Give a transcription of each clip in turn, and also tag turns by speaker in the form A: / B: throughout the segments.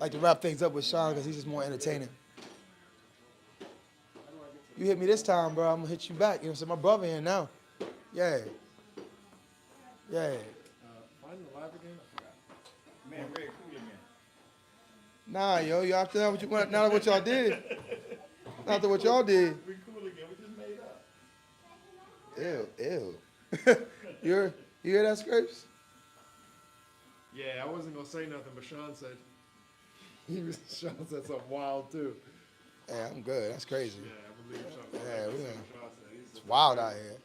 A: like to wrap things up with Sean because he's just more entertaining. You hit me this time, bro. I'm gonna hit you back. You know what I'm saying? My brother here now. Yeah, yeah.
B: Find the live again? I forgot. Man, Red cool again.
A: Nah, yo, you after that? Now what y'all did? After what y'all did?
B: We cool again. We just made up.
A: Ew. You hear that, Scrapes?
B: Yeah, I wasn't gonna say nothing, but Sean said Sean said something wild too.
A: Yeah, I'm good. That's crazy.
B: Yeah, I believe something.
A: Yeah, we
B: Sean
A: are.
B: said.
A: It's wild out here.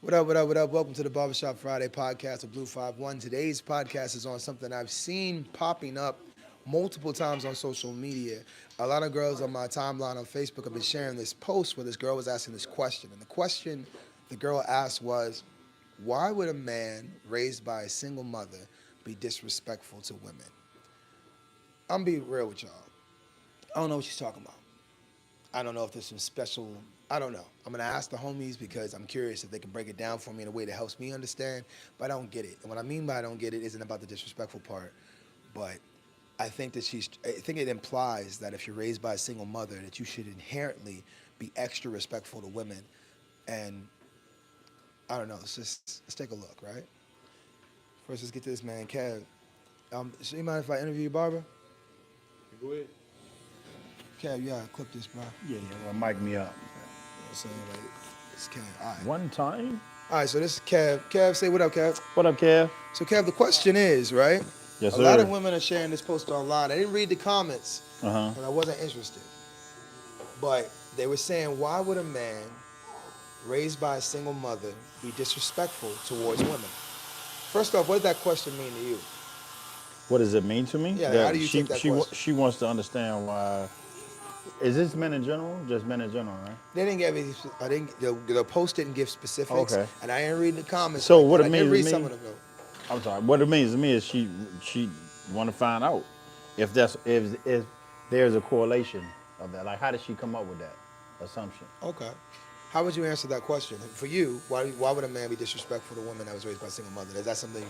A: What up? Welcome to the Barbershop Friday podcast of Blue 51. Today's podcast is on something I've seen popping up multiple times on social media. A lot of girls on my timeline on Facebook have been sharing this post where this girl was asking this question. And the question the girl asked was, why would a man raised by a single mother be disrespectful to women? I'm being real with y'all. I don't know what she's talking about. I don't know if there's some special, I don't know. I'm gonna ask the homies because I'm curious if they can break it down for me in a way that helps me understand, but I don't get it. And what I mean by I don't get it isn't about the disrespectful part, but I think it implies that if you're raised by a single mother, that you should inherently be extra respectful to women. And I don't know, let's take a look, right? First, let's get to this man, Kev. So you mind if I interview you, Barbara?
B: Go ahead.
A: Kev, you gotta clip this, bro.
C: Yeah, well, mic me up.
A: You know what I'm saying? Like, it's Kev. All right.
C: One time.
A: All right, so this is Kev. Kev, say what up, Kev.
C: What up, Kev?
A: So, Kev, the question is, right?
C: Yes,
A: A
C: sir.
A: lot of women are sharing this post online. I didn't read the comments,
C: Uh-huh.
A: and I wasn't interested. But they were saying, why would a man raised by a single mother be disrespectful towards women? First off, what did that question mean to you?
C: What does it mean to me?
A: Yeah, how do you take that question?
C: She wants to understand why. Is this men in general? Just men in general, right?
A: They didn't give me. The post didn't give specifics,
C: Okay.
A: and I didn't read the comments.
C: So
A: like
C: what
A: that.
C: it
A: I did
C: means
A: read
C: to
A: some
C: me-
A: of them though.
C: I'm sorry. What it means to me is she want to find out if there's a correlation of that. Like, how did she come up with that assumption?
A: Okay. How would you answer that question? For you, why would a man be disrespectful to a woman that was raised by a single mother? Is that something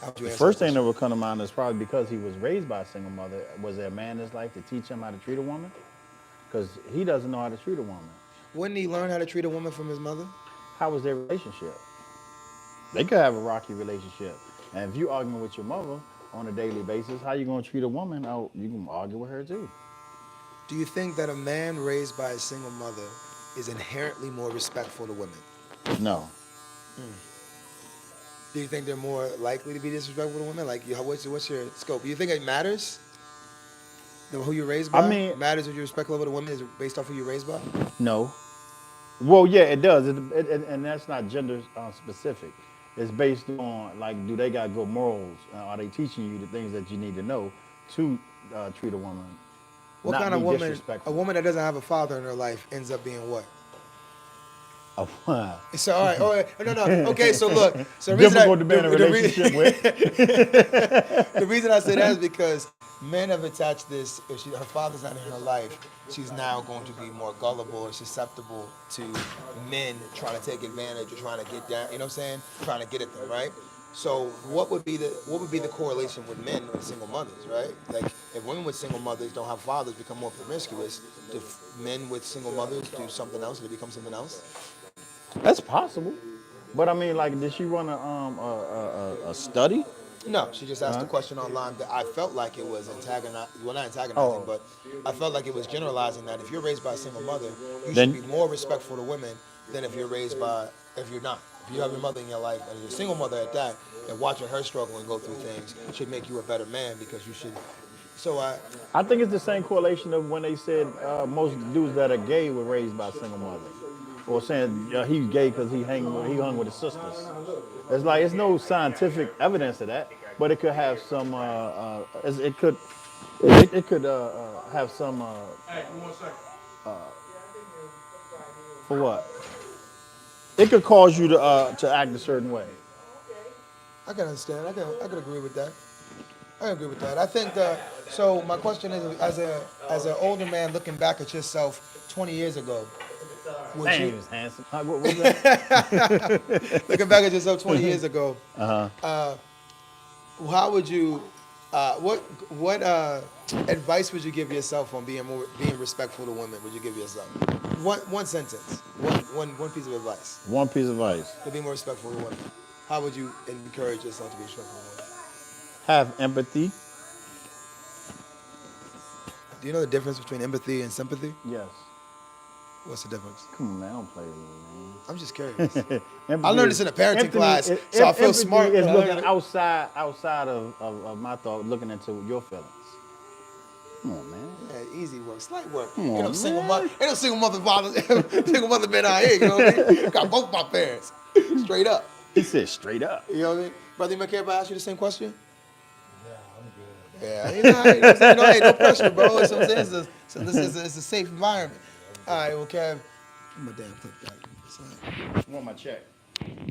A: how would you
C: The
A: answer
C: first
A: that
C: thing that
A: question?
C: would come to mind is probably because he was raised by a single mother. Was there a man in his life to teach him how to treat a woman? Because he doesn't know how to treat a woman.
A: Wouldn't he learn how to treat a woman from his mother?
C: How was their relationship? They could have a rocky relationship. And if you arguing with your mother on a daily basis, how you gonna treat a woman? Oh, you can argue with her too.
A: Do you think that a man raised by a single mother is inherently more respectful to women?
C: No.
A: Do you think they're more likely to be disrespectful to women? Like, what's your scope? Do you think it matters? Who you're raised by?
C: I mean-
A: matters if you're respectful of a woman is based off who you're raised by?
C: No. Well, yeah, it does. And that's not gender specific. It's based on, like, do they got good morals? Are they teaching you the things that you need to know to treat a woman?
A: What
C: not
A: kind of
C: be
A: woman?
C: disrespectful?
A: A woman that doesn't have a father in her life ends up being what?
C: A
A: So all right, no. Okay, so look, so the reason
C: difficult to be in a relationship with.
A: the reason I say that is because men have attached this. If her father's not in her life, she's now going to be more gullible or susceptible to men trying to take advantage or trying to get down. You know what I'm saying? Trying to get at them, right? So what would be the correlation with men with single mothers, right? Like if women with single mothers don't have fathers become more promiscuous, do men with single mothers do something else? Do they become something else?
C: That's possible. But I mean, like, did she run a study?
A: No, she just asked a question online that I felt like it was antagonizing. Well, not antagonizing,
C: Oh.
A: but I felt like it was generalizing that if you're raised by a single mother, you
C: Then-
A: should be more respectful to women than if you're if you're not. If you have your mother in your life and you're a single mother at that, and watching her struggle and go through things should make you a better man because you should. So
C: I think it's the same correlation of when they said most dudes that are gay were raised by a single mother, or saying he's gay because he hung with his sisters. It's like it's no scientific evidence of that, but it could have some. It could have some. For what? It could cause you to act a certain way.
A: I can understand. I can agree with that. I agree with that. I think that. So my question is, as an older man looking back at yourself 20 years ago, would
C: Man, he
A: you
C: was handsome. What was that?
A: looking back at yourself 20 years ago? How would you What advice would you give yourself on being respectful to women? Would you give yourself one sentence, one piece of advice
C: One piece of advice:
A: to be more respectful to women? How would you encourage yourself to be respectful to women?
C: have empathy.
A: Do you know the difference between empathy and sympathy?
C: Yes.
A: What's the difference?
C: Come on, man, don't play with me,
A: I'm just curious.
C: man.
A: I learned this in a parenting class, so I feel
C: empathy
A: smart.
C: is
A: when I
C: looking
A: learn it.
C: outside of my thought, looking into your feelings. Come on, man.
A: Yeah, easy work, slight work.
C: Come
A: Ain't no
C: on,
A: single
C: man.
A: mother, ain't no single mother father, single mother been out here. You know what I mean? Got both my parents, straight up.
C: He said straight up.
A: You know what I mean? Brother, you care if I ask you the same question? Yeah, you know, hey, no pressure, bro. It's what I'm saying. It's a safe environment. All right, well, Kev, give me a damn clip that.
C: I want my check.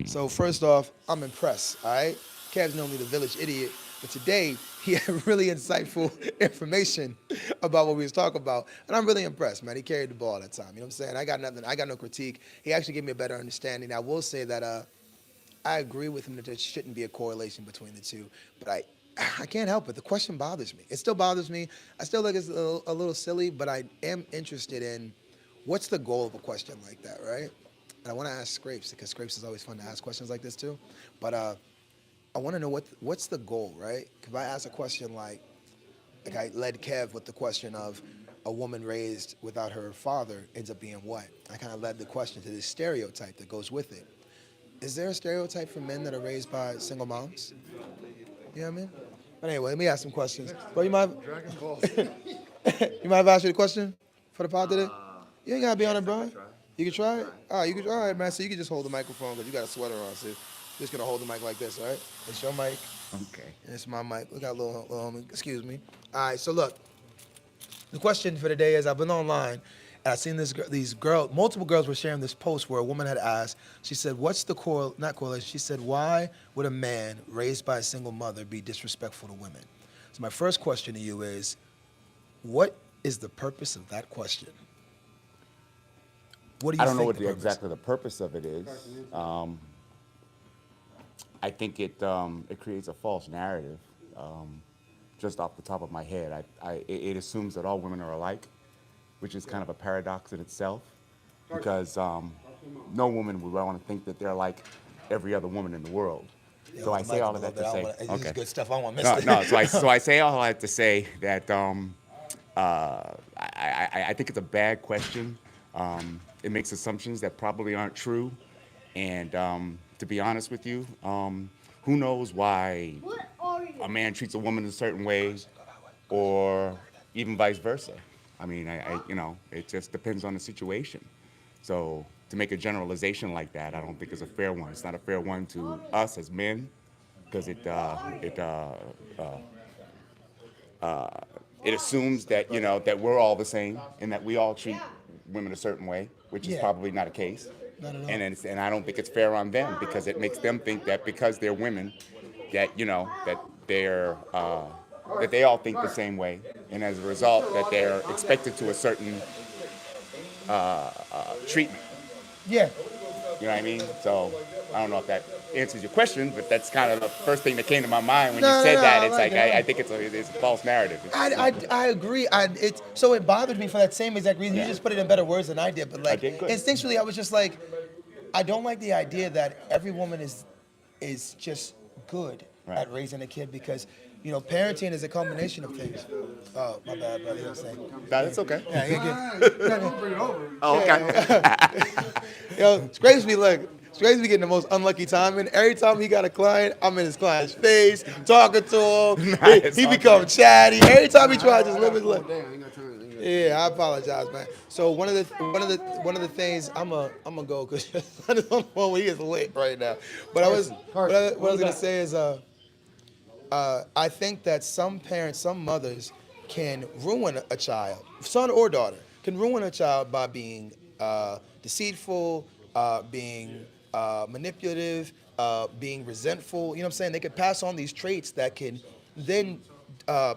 A: So first off, I'm impressed. All right, Kev's normally the village idiot, but today he had really insightful information about what we was talking about, and I'm really impressed, man. He carried the ball that time. You know what I'm saying? I got nothing. I got no critique. He actually gave me a better understanding. I will say that I agree with him that there shouldn't be a correlation between the two, but I can't help it. The question bothers me. It still bothers me. I still think it's a little silly, but I am interested in what's the goal of a question like that, right? And I want to ask Scrapes, because Scrapes is always fun to ask questions like this too. But I want to know what's the goal, right? Because I ask a question like I led Kev with the question of a woman raised without her father ends up being what? I kind of led the question to this stereotype that goes with it. Is there a stereotype for men that are raised by single moms? You know what I mean? But anyway, let me ask some questions. Bro, you mind?
B: Dragon Ball.
A: You mind if I ask you the question for the pod today? You ain't gotta be on it, bro. You can try it? All right, all right, man. So you can just hold the microphone because you got a sweater on, so you're just gonna hold the mic like this, all right? It's your mic,
D: Okay.
A: and it's my mic. Look out, little homie. Excuse me. All right, so look. The question for today is I've been online and I've seen multiple girls were sharing this post where a woman had asked, she said, what's the not correlation, she said, why would a man raised by a single mother be disrespectful to women? So my first question to you is, what is the purpose of that question? What do you
D: I don't know
A: think
D: what
A: the purpose?
D: exactly the purpose of it is. I think it creates a false narrative. Just off the top of my head, it assumes that all women are alike, which is kind of a paradox in itself, because no woman would want to think that they're like every other woman in the world. So I say all of that to say,
A: This is good stuff. I want to
D: no,
A: miss
D: no. So I say all that to say that I think it's a bad question. It makes assumptions that probably aren't true, and to be honest with you, who knows why a man treats a woman a certain way, or even vice versa. I mean, it just depends on the situation. So to make a generalization like that, I don't think is a fair one. It's not a fair one to us as men, because it assumes that that we're all the same and that we all treat women a certain way, which is
A: Yeah.
D: probably not the case.
A: Not at all.
D: And I don't think it's fair on them, because it makes them think that because they're women, that that they're that they all think the same way, and as a result, that they're expected to a certain treatment.
A: Yeah.
D: You know what I mean? So I don't know if that answers your question, but that's kind of the first thing that came to my mind when
A: No,
D: you
A: no,
D: said
A: no,
D: that.
A: I
D: It's
A: like
D: like
A: it.
D: I think it's a false narrative.
A: I agree. So it bothered me for that same exact reason. You just put it in better words than I did. But like
D: did good.
A: instinctually, I was just like, I don't like the idea that every woman is just good
D: Right.
A: at raising a kid, because parenting is a combination of things. Oh, my bad, brother. You know what I'm saying?
D: No, that's okay.
A: Yeah, you're good.
B: Bring it over.
D: Oh, okay.
A: Yo, Scrapes be getting the most unlucky time, and every time he got a client, I'm in his client's face, talking to him.
D: Nice.
A: He become chatty. Every time he tries to just live his life.
B: Damn, ain't got time.
A: Yeah, I apologize, man. So one of the things I'm gonna go because on the phone he is lit right now. But what I was gonna say is I think that some parents, some mothers can ruin a child, son or daughter, can ruin a child by being deceitful, being manipulative, being resentful. You know what I'm saying? They could pass on these traits that can then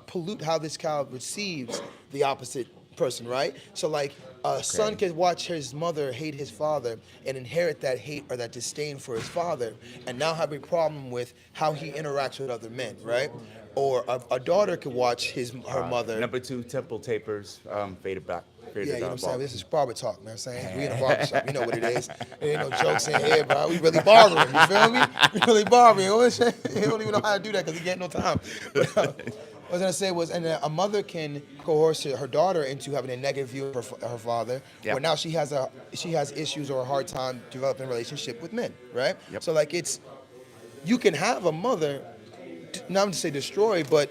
A: pollute how this child receives the opposite person, right? So like a son can watch his mother hate his father and inherit that hate or that disdain for his father, and now have a problem with how he interacts with other men, right? or a daughter could watch her mother.
D: Number 2, temple tapers, faded back. Faded,
A: Yeah, you know what I'm saying?
D: bald.
A: This is barber talk, man. I'm saying we in a barber shop. You know what it is. There ain't no jokes in here, bro. We really barbering. You feel me? We really barbering. You know what I'm saying? He don't even know how to do that because he get no time. But, what I was gonna say was, and a mother can coerce her daughter into having a negative view of her father,
D: Yep.
A: where now she has issues or a hard time developing a relationship with men, right?
D: Yep.
A: So like you can have a mother, not to say destroy, but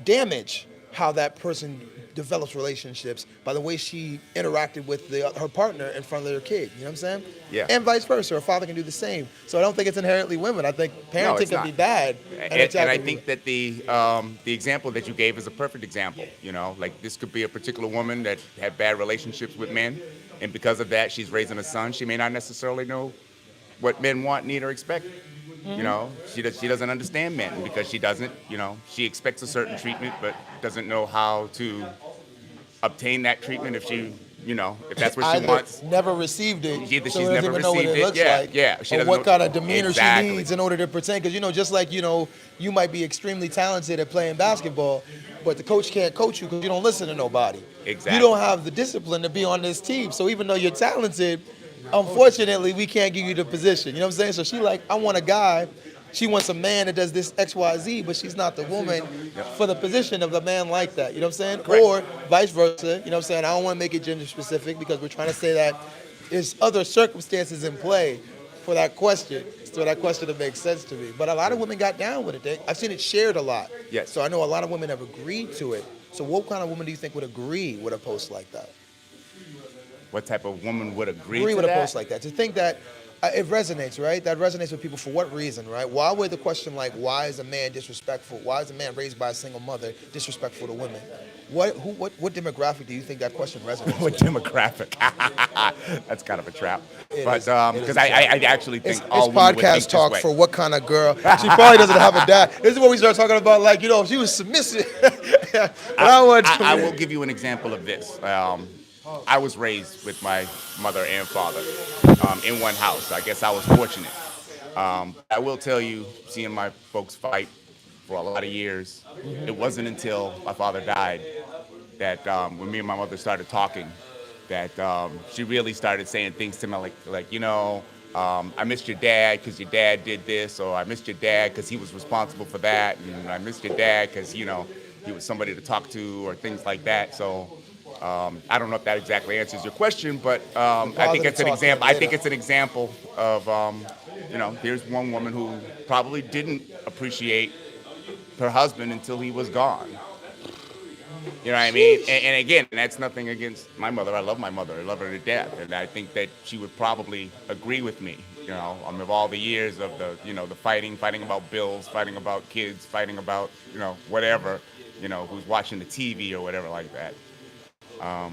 A: damage how that person develops relationships by the way she interacted with her partner in front of their kid. You know what I'm saying?
D: Yeah.
A: And vice versa. A father can do the same. So I don't think it's inherently women. I think parenting
D: it's
A: can
D: not.
A: be bad.
D: And I think that the example that you gave is a perfect example. You know, like this could be a particular woman that had bad relationships with men, and because of that, she's raising a son. She may not necessarily know what men want, need, or expect. You know, she doesn't understand men because she doesn't. You know, she expects a certain treatment, but doesn't know how to obtain that treatment if that's what she
A: Either
D: wants.
A: never received it.
D: Either
A: so
D: she's
A: doesn't
D: never
A: even know what
D: received
A: it
D: it.
A: looks
D: Yeah,
A: like.
D: yeah. She
A: Or
D: doesn't
A: what
D: know-
A: kind of demeanor
D: Exactly.
A: she needs in order to pretend. Because just like you might be extremely talented at playing basketball, but the coach can't coach you because you don't listen to nobody.
D: Exactly.
A: You don't have the discipline to be on this team. So even though you're talented, unfortunately, we can't give you the position. You know what I'm saying? So she like, I want a guy. She wants a man that does this X, Y, Z, but she's not the woman for the position of a man like that. You know what I'm saying?
D: Correct.
A: Or vice versa. You know what I'm saying? I don't want to make it gender specific because we're trying to say that there's other circumstances in play for that question, so that question to make sense to me. But a lot of women got down with it. I've seen it shared a lot.
D: Yes.
A: So I know a lot of women have agreed to it. So what kind of woman do you think would agree with a post like that?
D: What type of woman would agree
A: Agree
D: to
A: with
D: that?
A: a post like that. To think that it resonates, right? That resonates with people for what reason, right? Why would the question like, why is a man disrespectful? Why is a man raised by a single mother disrespectful to women? What demographic do you think that question resonates
D: What
A: with?
D: demographic? That's kind of a trap.
A: It
D: But
A: is. It is
D: because
A: a
D: I
A: trap.
D: actually think
A: It's
D: all women would think
A: podcast talk
D: this
A: for
D: way.
A: what kind of girl. She probably doesn't have a dad. This is what we start talking about, like, if she was submissive. But
D: I will give you an example of this. I was raised with my mother and father in one house. I guess I was fortunate. I will tell you, seeing my folks fight for a lot of years, it wasn't until my father died that when me and my mother started talking, that she really started saying things to me like I missed your dad because your dad did this, or I missed your dad because he was responsible for that, and I missed your dad because he was somebody to talk to, or things like that. So I don't know if that exactly answers your question, but I think it's an example. I think it's an example of here's one woman who probably didn't appreciate her husband until he was gone. You know what I mean? And again, that's nothing against my mother. I love my mother. I love her to death. And I think that she would probably agree with me, of all the years of the fighting about bills, fighting about kids, fighting about, whatever, who's watching the TV or whatever like that.
A: I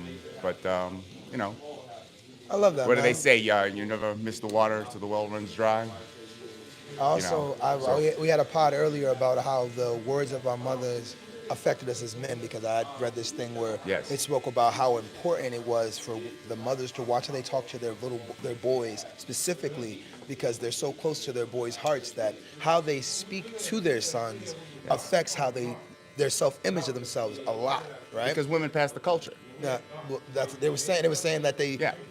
A: love that.
D: What do
A: man.
D: they say? You never miss the water till the well runs dry.
A: Also, we had a pod earlier about how the words of our mothers affected us as men, because I had read this thing where
D: Yes.
A: they spoke about how important it was for the mothers to watch how they talk to their boys specifically, because they're so close to their boys' hearts that how they speak to their sons affects how their self-image of themselves a lot, right?
D: Because women pass the culture.
A: Yeah, well, they were saying that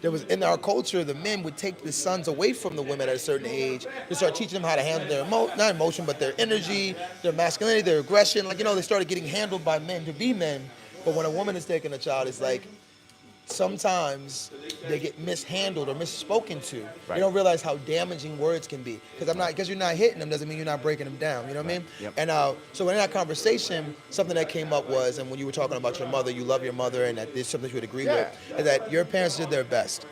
A: there was in our culture, the men would take the sons away from the women at a certain age to start teaching them how to handle their not emotion, but their energy, their masculinity, their aggression. They started getting handled by men to be men. But when a woman is taking a child, it's like sometimes they get mishandled or misspoken to.
D: Right.
A: They don't realize how damaging words can be. Because you're not hitting them doesn't mean you're not breaking them down. You know what I mean?
D: Yep.
A: And so in that conversation, something that came up was, and when you were talking about your mother, you love your mother, and that is something you would agree with, is that your parents did their best.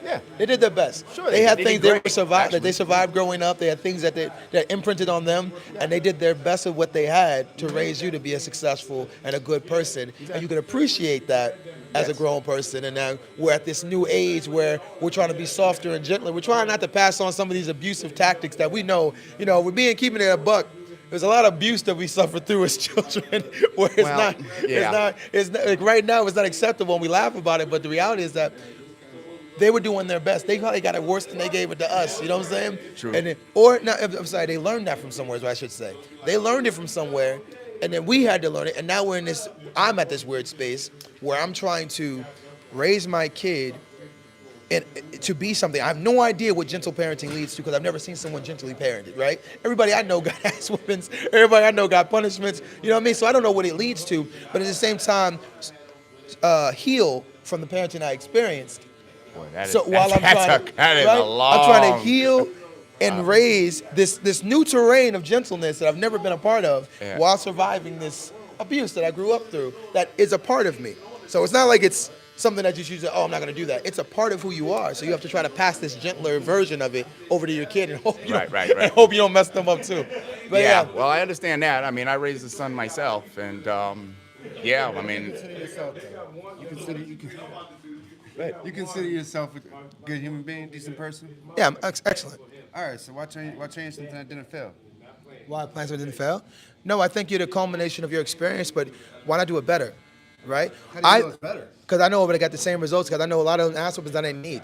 D: Yeah.
A: They did their best.
D: Sure,
A: they had
D: they
A: things
D: did great,
A: that they survived growing up. They had things that imprinted on them, and they did their best of what they had to raise you to be a successful and a good person. And you can appreciate that as a grown person. And now we're at this new age where we're trying to be softer and gentler. We're trying not to pass on some of these abusive tactics that we know. We're keeping it a buck. There's a lot of abuse that we suffer through as children, where it's not like right now it's not acceptable and we laugh about it. But the reality is that they were doing their best. They probably got it worse than they gave it to us. You know what I'm saying?
D: True.
A: And then, or no, I'm sorry, they learned that from somewhere. Is what I should say. They learned it from somewhere, and then we had to learn it. And now we're in this. I'm at this weird space where I'm trying to raise my kid and to be something. I have no idea what gentle parenting leads to because I've never seen someone gently parented, right? Everybody I know got ass whoopings. Everybody I know got punishments. You know what I mean? So I don't know what it leads to, but at the same time, heal from the parenting I experienced.
D: Boy, that is,
A: So while I'm trying to,
D: that is
A: right?
D: a long.
A: I'm trying to heal and raise this new terrain of gentleness that I've never been a part of
D: Yeah.
A: while surviving this abuse that I grew up through that is a part of me. So it's not like it's something that you choose to, oh, I'm not going to do that. It's a part of who you are. So you have to try to pass this gentler version of it over to your kid and hope you,
D: Right,
A: don't,
D: right, right.
A: and hope you don't mess them up too. But
D: Yeah, well, I understand that. I mean, I raised a son myself, and yeah, I mean,
E: Consider yourself. You consider yourself a good human being, decent person.
A: yeah, I'm excellent.
E: All right. So why change something that didn't fail?
A: Why plans didn't fail? No, I think you're the culmination of your experience, but why not do it better, right?
E: How do you know it's better?
A: Because I know I got the same results, because I know a lot of them ass whoopings I didn't need.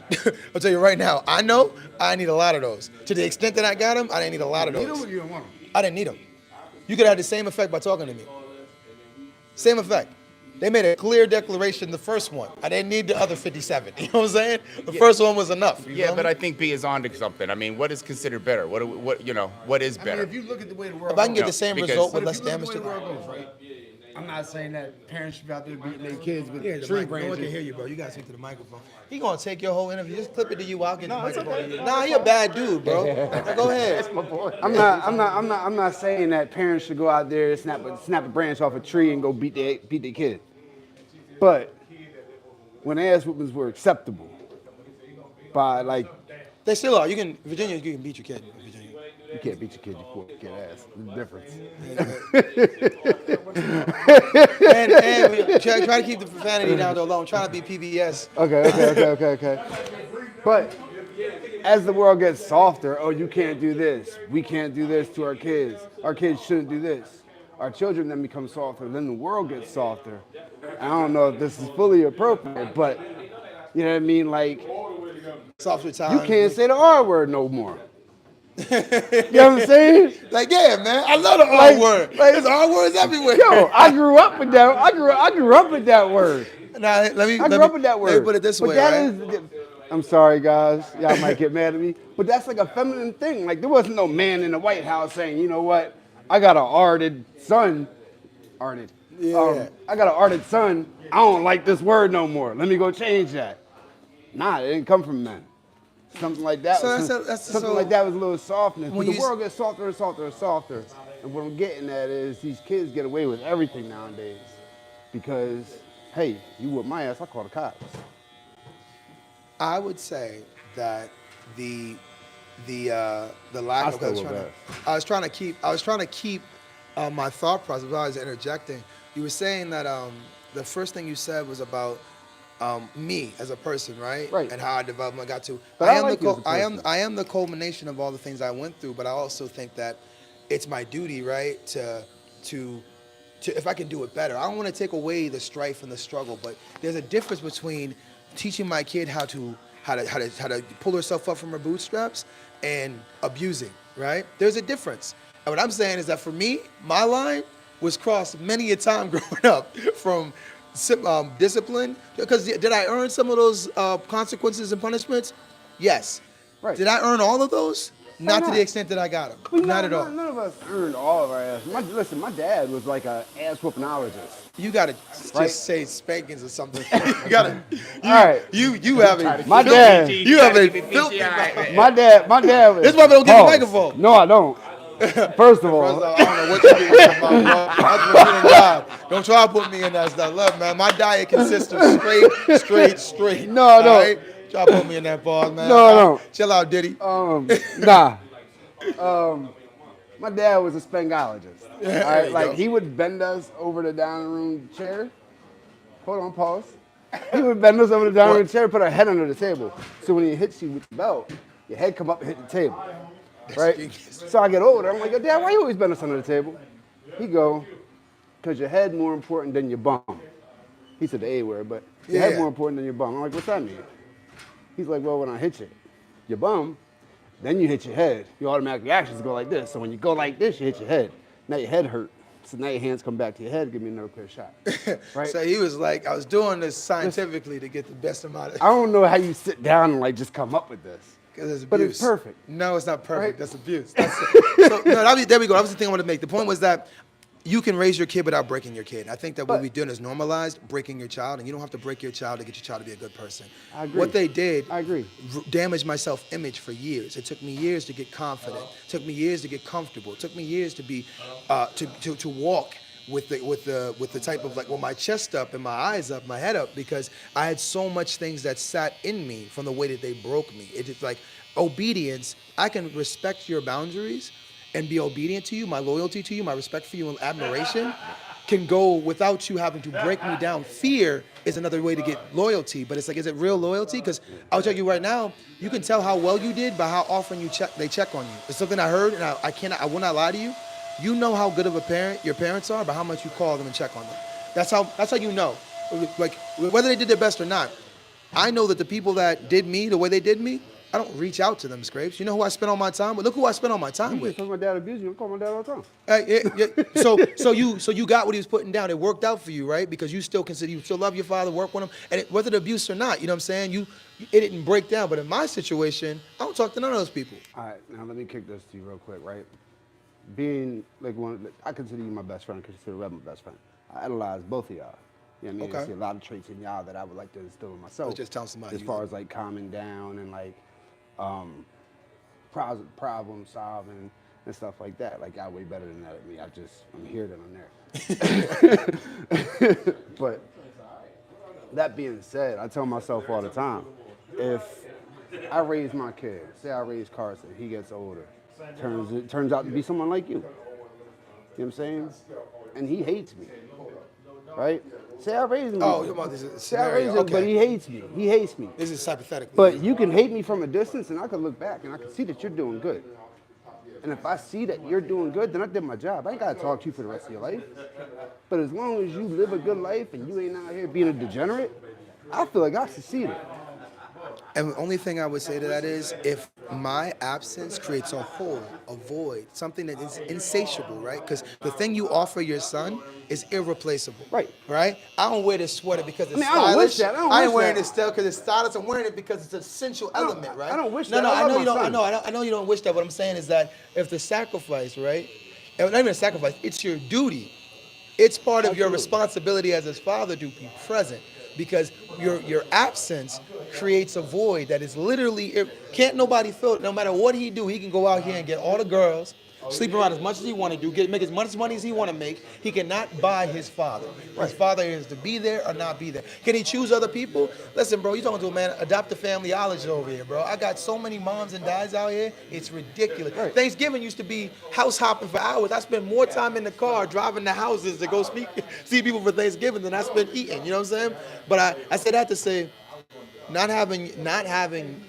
A: I'll tell you right now, I know I need a lot of those. To the extent that I got them, I didn't need a lot of
E: You know
A: those.
E: what you don't want them.
A: I didn't need them. You could have the same effect by talking to me. Same effect. They made a clear declaration, the first one. I didn't need the other 57. You know what I'm saying? The first one was enough. You
D: yeah,
A: feel
D: but
A: me?
D: I think B is on to something. I mean, what is considered better? What what is
E: I
D: better?
E: mean, if you look at the way the world
A: If I can
E: goes,
A: get the same
D: because-
A: result
E: but
A: with
E: if
A: less
E: you look
A: damage
E: at the
A: to
E: way the world goes, right? I'm not saying that parents should be out there beating their kids with
A: Yeah, the
E: tree
A: mic. No one can
E: branches.
A: hear you, bro. You gotta speak to the microphone. He gonna take your whole interview. Just clip it to you. I'll get the microphone. Nah, he a bad dude, bro. Now, go ahead.
F: I'm not saying that parents should go out there and snap a branch off a tree and go beat their kid. But when ass whoopings were acceptable by like
A: They still are. You can Virginia. You can beat your kid. In Virginia.
F: you can't beat your kid, you can't get ass. There's a difference.
A: And we try to keep the profanity down to low. I'm trying to be PBS.
F: Okay. But as the world gets softer, oh, you can't do this. We can't do this to our kids. Our kids shouldn't do this. Our children then become softer. Then the world gets softer. I don't know if this is fully appropriate, but you know what I mean? Like,
A: Softer time.
F: you can't say the R word no more. You know what I'm saying?
A: Like, yeah, man. I love the R
F: Like-
A: word.
F: like-
A: There's R words everywhere.
F: Yo, I grew up with that. I grew up with that word.
A: Nah, let me.
F: I grew up with that word.
A: Let me put it this
F: But
A: way,
F: that
A: right?
F: is- I'm sorry, guys. Y'all might get mad at me, but that's like a feminine thing. Like there wasn't no man in the White House saying, you know what? I got an arted son. Arted.
A: Yeah.
F: I got an arted son. I don't like this word no more. Let me go change that. Nah, it didn't come from men. Something like that.
A: So
F: was,
A: that's-
F: something
A: so
F: like that was a little softness.
A: when
F: But the
A: you-
F: world gets softer and softer and softer. And what I'm getting at is these kids get away with everything nowadays because, hey, you whoop my ass, I call the cops.
A: I would say that the lack
F: I
A: of
F: still will bet.
A: I was trying to keep my thought process. I was interjecting. You were saying that the first thing you said was about me as a person, right?
F: Right.
A: And how I developed. I got to.
F: But I like you as a
A: I am.
F: person.
A: I am the culmination of all the things I went through. But I also think that it's my duty, right, to if I can do it better. I don't want to take away the strife and the struggle, but there's a difference between teaching my kid how to pull herself up from her bootstraps and abusing, right? There's a difference. And what I'm saying is that for me, my line was crossed many a time growing up from discipline. Because did I earn some of those consequences and punishments? Yes.
F: Right.
A: Did I earn all of those? Not to
F: not?
A: the extent that I got them.
F: But
A: Not at all.
F: None of us earned all of our ass. Listen, my dad was like a ass whoopingologist.
A: You gotta just
F: Right.
A: say spankings or something. You gotta.
F: All right.
A: You have a
F: My
A: filthy-
F: dad-
A: You have a filthy.
F: My dad was.
A: This is why we don't get the
F: Pause.
A: microphone.
F: No, I don't. First of all,
A: I don't know what you do with my bro. That's what you got. Don't try to put me in that stuff. Look, man, my diet consists of straight.
F: No,
A: all
F: no.
A: right? Try to put me in that ball, man.
F: No, no.
A: Chill out, Diddy.
F: nah. My dad was a spangologist. All
A: There
F: right,
A: you
F: like
A: go.
F: he would bend us over the dining room chair. Hold on, pause. He would bend us over the dining room chair, put our head under the table. So when he hits you with the belt, your head come up and hit the table. Right?
A: genius.
F: So I get older. I'm like, Dad, why you always bend us under the table? He go, because your head more important than your bum. He said the A word, but your head
A: Yeah.
F: more important than your bum. I'm like, what's that mean? He's like, well, when I hit your bum, then you hit your head. Your automatic reactions go like this. So when you go like this, you hit your head. Now your head hurt. So now your hands come back to your head, give me another clear shot. Right?
A: So he was like, I was doing this scientifically to get the best amount of.
F: I don't know how you sit down and like just come up with this.
A: Because it's
F: But
A: abuse.
F: it's perfect.
A: No, it's not perfect.
F: Right?
A: That's abuse. There we go. That was the thing I wanted to make. The point was that you can raise your kid without breaking your kid. I think that what
F: But-
A: we're doing is normalized breaking your child, and you don't have to break your child to get your child to be a good person.
F: I agree.
A: What they did
F: I agree.
A: damaged my self-image for years. It took me years to get confident. It took me years to get comfortable. It took me years to be to walk with the type of like, well, my chest up and my eyes up, my head up, because I had so much things that sat in me from the way that they broke me. It just like obedience. I can respect your boundaries and be obedient to you. My loyalty to you, my respect for you, and admiration can go without you having to break me down. Fear is another way to get loyalty, but it's like, is it real loyalty? Because I'll tell you right now, you can tell how well you did by how often they check on you. It's something I heard, and I will not lie to you. You know how good of a parent your parents are by how much you call them and check on them. That's how you know, like whether they did their best or not. I know that the people that did me the way they did me, I don't reach out to them, Scrapes. You know who I spend all my time with? Look who I spend all my time with.
F: Because my dad abused you, I call my dad all the time.
A: So you got what he was putting down. It worked out for you, right? Because you still love your father, work with him, and whether the abuse or not, you know what I'm saying? It didn't break down. But in my situation, I don't talk to none of those people.
F: All right, now let me kick this to you real quick, right? Being like I consider you my best friend, I consider Reb my best friend. I idolize both of y'all. You know what I mean?
A: Okay.
F: I see a lot of traits in y'all that I would like to instill in myself.
A: Just telling somebody
F: as
A: you
F: far
A: love.
F: as like calming down and like problem solving and stuff like that. Like y'all way better than that at me. I'm here than I'm there. But that being said, I tell myself all the time, if I raise my kid, say I raise Carson, he gets older, turns out to be someone like you. You know what I'm saying? And he hates me, right? Say I raise him.
A: Oh, you're about this
F: Say I raise
A: scenario.
F: him, but
A: Okay.
F: he hates me. He hates me.
A: This is hypothetical.
F: But you can hate me from a distance, and I can look back, and I can see that you're doing good. And if I see that you're doing good, then I did my job. I ain't got to talk to you for the rest of your life. But as long as you live a good life and you ain't out here being a degenerate, I feel like I succeeded.
A: And the only thing I would say to that is, if my absence creates a hole, a void, something that is insatiable, right? Because the thing you offer your son is irreplaceable.
F: Right.
A: Right? I don't wear this sweater because it's
F: I don't wish
A: stylish.
F: that. I don't
A: I ain't
F: wish
A: wearing
F: that.
A: this stuff because it's stylish. I'm wearing it because it's an essential element, right?
F: I don't wish
A: no,
F: that.
A: No,
F: I
A: I know
F: love
A: you
F: my
A: don't.
F: son.
A: I know you don't wish that. What I'm saying is that if the sacrifice, right? And not even a sacrifice, it's your duty. It's part of your
F: Absolutely.
A: responsibility as his father to be present, because your absence creates a void that is literally, can't nobody fill it. No matter what he do, he can go out here and get all the girls, sleep around as much as he want to do, make as much money as he want to make. He cannot buy his father. His father is to be there or not be there. Can he choose other people? Listen, bro, you talking to a man, adopt a familyology over here, bro. I got so many moms and dads out here, it's ridiculous.
F: Right.
A: Thanksgiving used to be house hopping for hours. I spent more time in the car driving to houses to go see people for Thanksgiving than I spent eating, you know what I'm saying? But I said that to say, not having,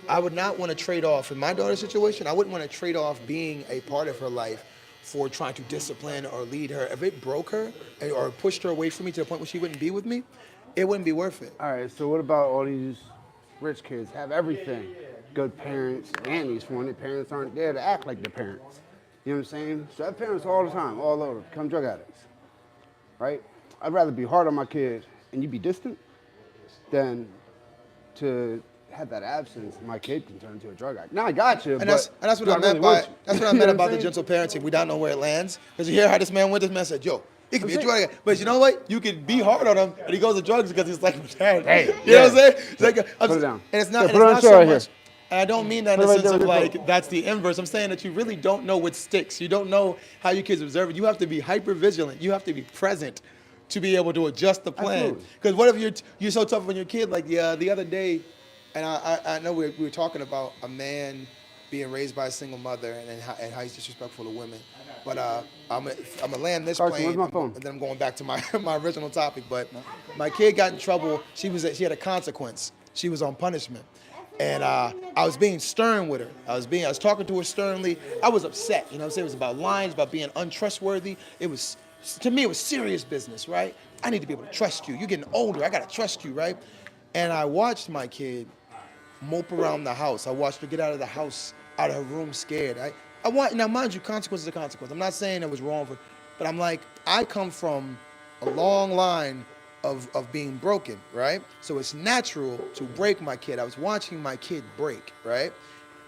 A: I would not want to trade off, in my daughter's situation, I wouldn't want to trade off being a part of her life for trying to discipline or lead her. If it broke her or pushed her away from me to the point where she wouldn't be with me, it wouldn't be worth it.
F: All right, so what about all these rich kids have everything? Good parents, nannies for when their parents aren't there to act like their parents. You know what I'm saying? So I have parents all the time, all over, become drug addicts, right? I'd rather be hard on my kid and you be distant than to have that absence. My kid can turn into a drug addict. Now I got you,
A: And that's what
F: do
A: I meant
F: really
A: by
F: want you?
A: that's what I
F: You know
A: meant
F: I'm
A: about the
F: saying?
A: gentle parenting. We don't know where it lands, because you hear how this man went. This man said, "Yo, he can be a
F: I'm
A: drug addict," but you know what? You can be hard on him, and he goes to drugs because he's like, "Dad."
F: Hey,
A: you know what I'm
F: yeah.
A: saying? It's like,
F: Put it down.
A: And it's not.
F: Yeah,
A: and
F: put it on
A: it's
F: show
A: not so
F: right here.
A: much. And I don't mean that in
F: Put
A: the
F: it right
A: sense
F: there
A: of
F: with your
A: like that's the inverse. I'm saying that you really don't know what sticks. You don't know how your kids observe it. You have to be hyper vigilant. You have to be present to be able to adjust the plan.
F: Absolutely.
A: Because what if you're so tough on your kid? Like the other day, and I know we were talking about a man being raised by a single mother and how he's disrespectful to women. But I'm gonna land this
F: Carson,
A: plane,
F: where's my phone?
A: and then I'm going back to my my original topic. But my kid got in trouble. She had a consequence. She was on punishment. And I was being stern with her. I was talking to her sternly. I was upset. You know what I'm saying? It was about lines, about being untrustworthy. To me, it was serious business, right? I need to be able to trust you. You're getting older. I got to trust you, right? And I watched my kid mope around the house. I watched her get out of the house, out of her room scared. I want, now mind you, consequence is a consequence. I'm not saying it was wrong, but I'm like, I come from a long line of being broken, right? So it's natural to break my kid. I was watching my kid break, right?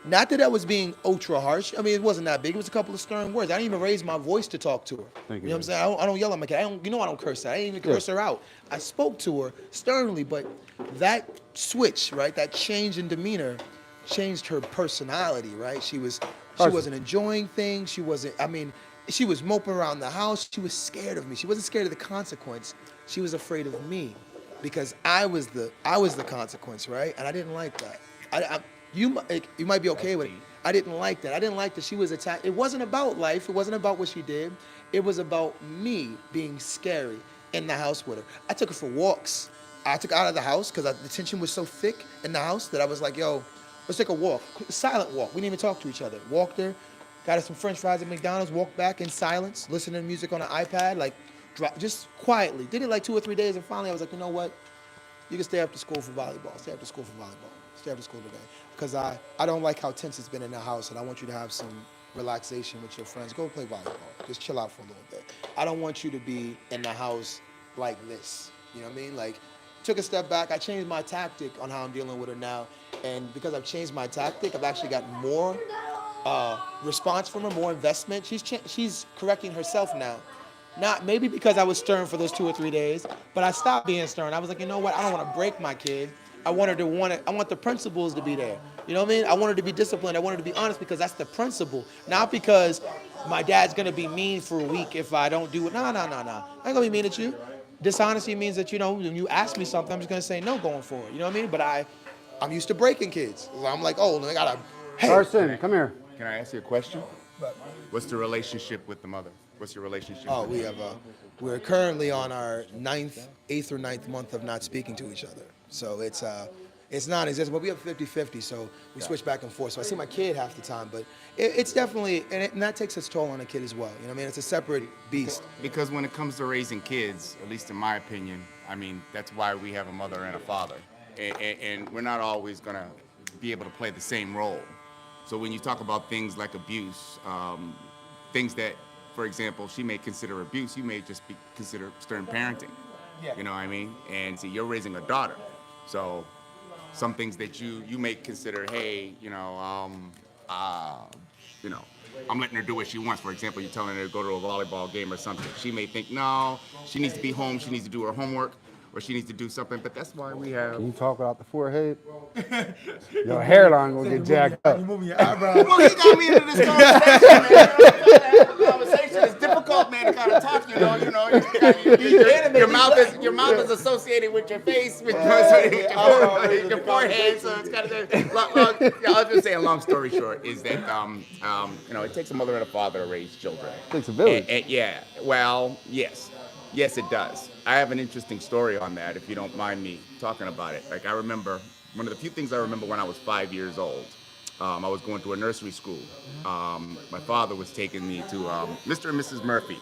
A: Not that I was being ultra harsh. I mean, it wasn't that big. It was a couple of stern words. I didn't even raise my voice to talk to her.
F: Thank
A: You
F: you.
A: know what I'm saying? I don't yell at my kid. I don't curse her. I didn't even curse her out. I spoke to her sternly, but that switch, right? That change in demeanor changed her personality, right? She wasn't enjoying things. She was moping around the house. She was scared of me. She wasn't scared of the consequence. She was afraid of me because I was the consequence, right? And I didn't like that. You might be okay with it. I didn't like that. I didn't like that she was attacked. It wasn't about life. It wasn't about what she did. It was about me being scary in the house with her. I took her for walks. I took her out of the house because the tension was so thick in the house that I was like, yo, let's take a walk. A silent walk. We didn't even talk to each other. Walked her, got her some French fries at McDonald's, walked back in silence, listening to music on an iPad, like just quietly. Did it like 2 or 3 days, and finally I was like, you know what? You can stay after school for volleyball. Stay after school for volleyball. Stay after school today. Because I don't like how tense it's been in the house, and I want you to have some relaxation with your friends. Go play volleyball. Just chill out for a little bit. I don't want you to be in the house like this. You know what I mean? Like, took a step back. I changed my tactic on how I'm dealing with her now. And because I've changed my tactic, I've actually got more response from her, more investment. She's correcting herself now. Not maybe because I was stern for those 2 or 3 days, but I stopped being stern. I was like, you know what? I don't want to break my kid. I want the principles to be there. You know what I mean? I want her to be disciplined. I want her to be honest because that's the principle. Not because my dad's gonna be mean for a week if I don't do it. No. I ain't gonna be mean at you. Dishonesty means that, you know, when you ask me something, I'm just gonna say no going forward. You know what I mean? But I'm used to breaking kids. I'm like, oh, I gotta, hey.
F: Carson, come here.
D: Can I ask you a question? What's the relationship with the mother? What's your relationship?
A: Oh,
D: with
A: we have we're currently on our 8th or 9th month of not speaking to each other. So it's non-existent, but we have 50-50, so we switch back and forth. So I see my kid half the time, but it's definitely, and that takes its toll on a kid as well. You know what I mean? It's a separate beast.
D: Because when it comes to raising kids, at least in my opinion, I mean, that's why we have a mother and a father. And we're not always gonna be able to play the same role. So when you talk about things like abuse, things that, for example, she may consider abuse, you may just consider stern parenting.
A: Yeah.
D: You know what I mean? And see, you're raising a daughter. So some things that you may consider, hey, I'm letting her do what she wants. For example, you're telling her to go to a volleyball game or something. She may think, no, she needs to be home, she needs to do her homework, or she needs to do something, but that's why we have...
F: Can you talk without the forehead? Your hairline gonna get jacked up.
A: You moving your eyebrows.
D: Well, he got me into this conversation, man. Conversation. It's difficult, man, to kind of talk. Your mouth is associated with your face, with your forehead. So it's kind of. I'll just say a long story short is that it takes a mother and a father to raise children.
F: It takes a village.
D: Yeah. Well, yes, it does. I have an interesting story on that, if you don't mind me talking about it. Like, I remember, one of the few things I remember when I was 5 years old, I was going to a nursery school. My father was taking me to Mr. and Mrs. Murphy.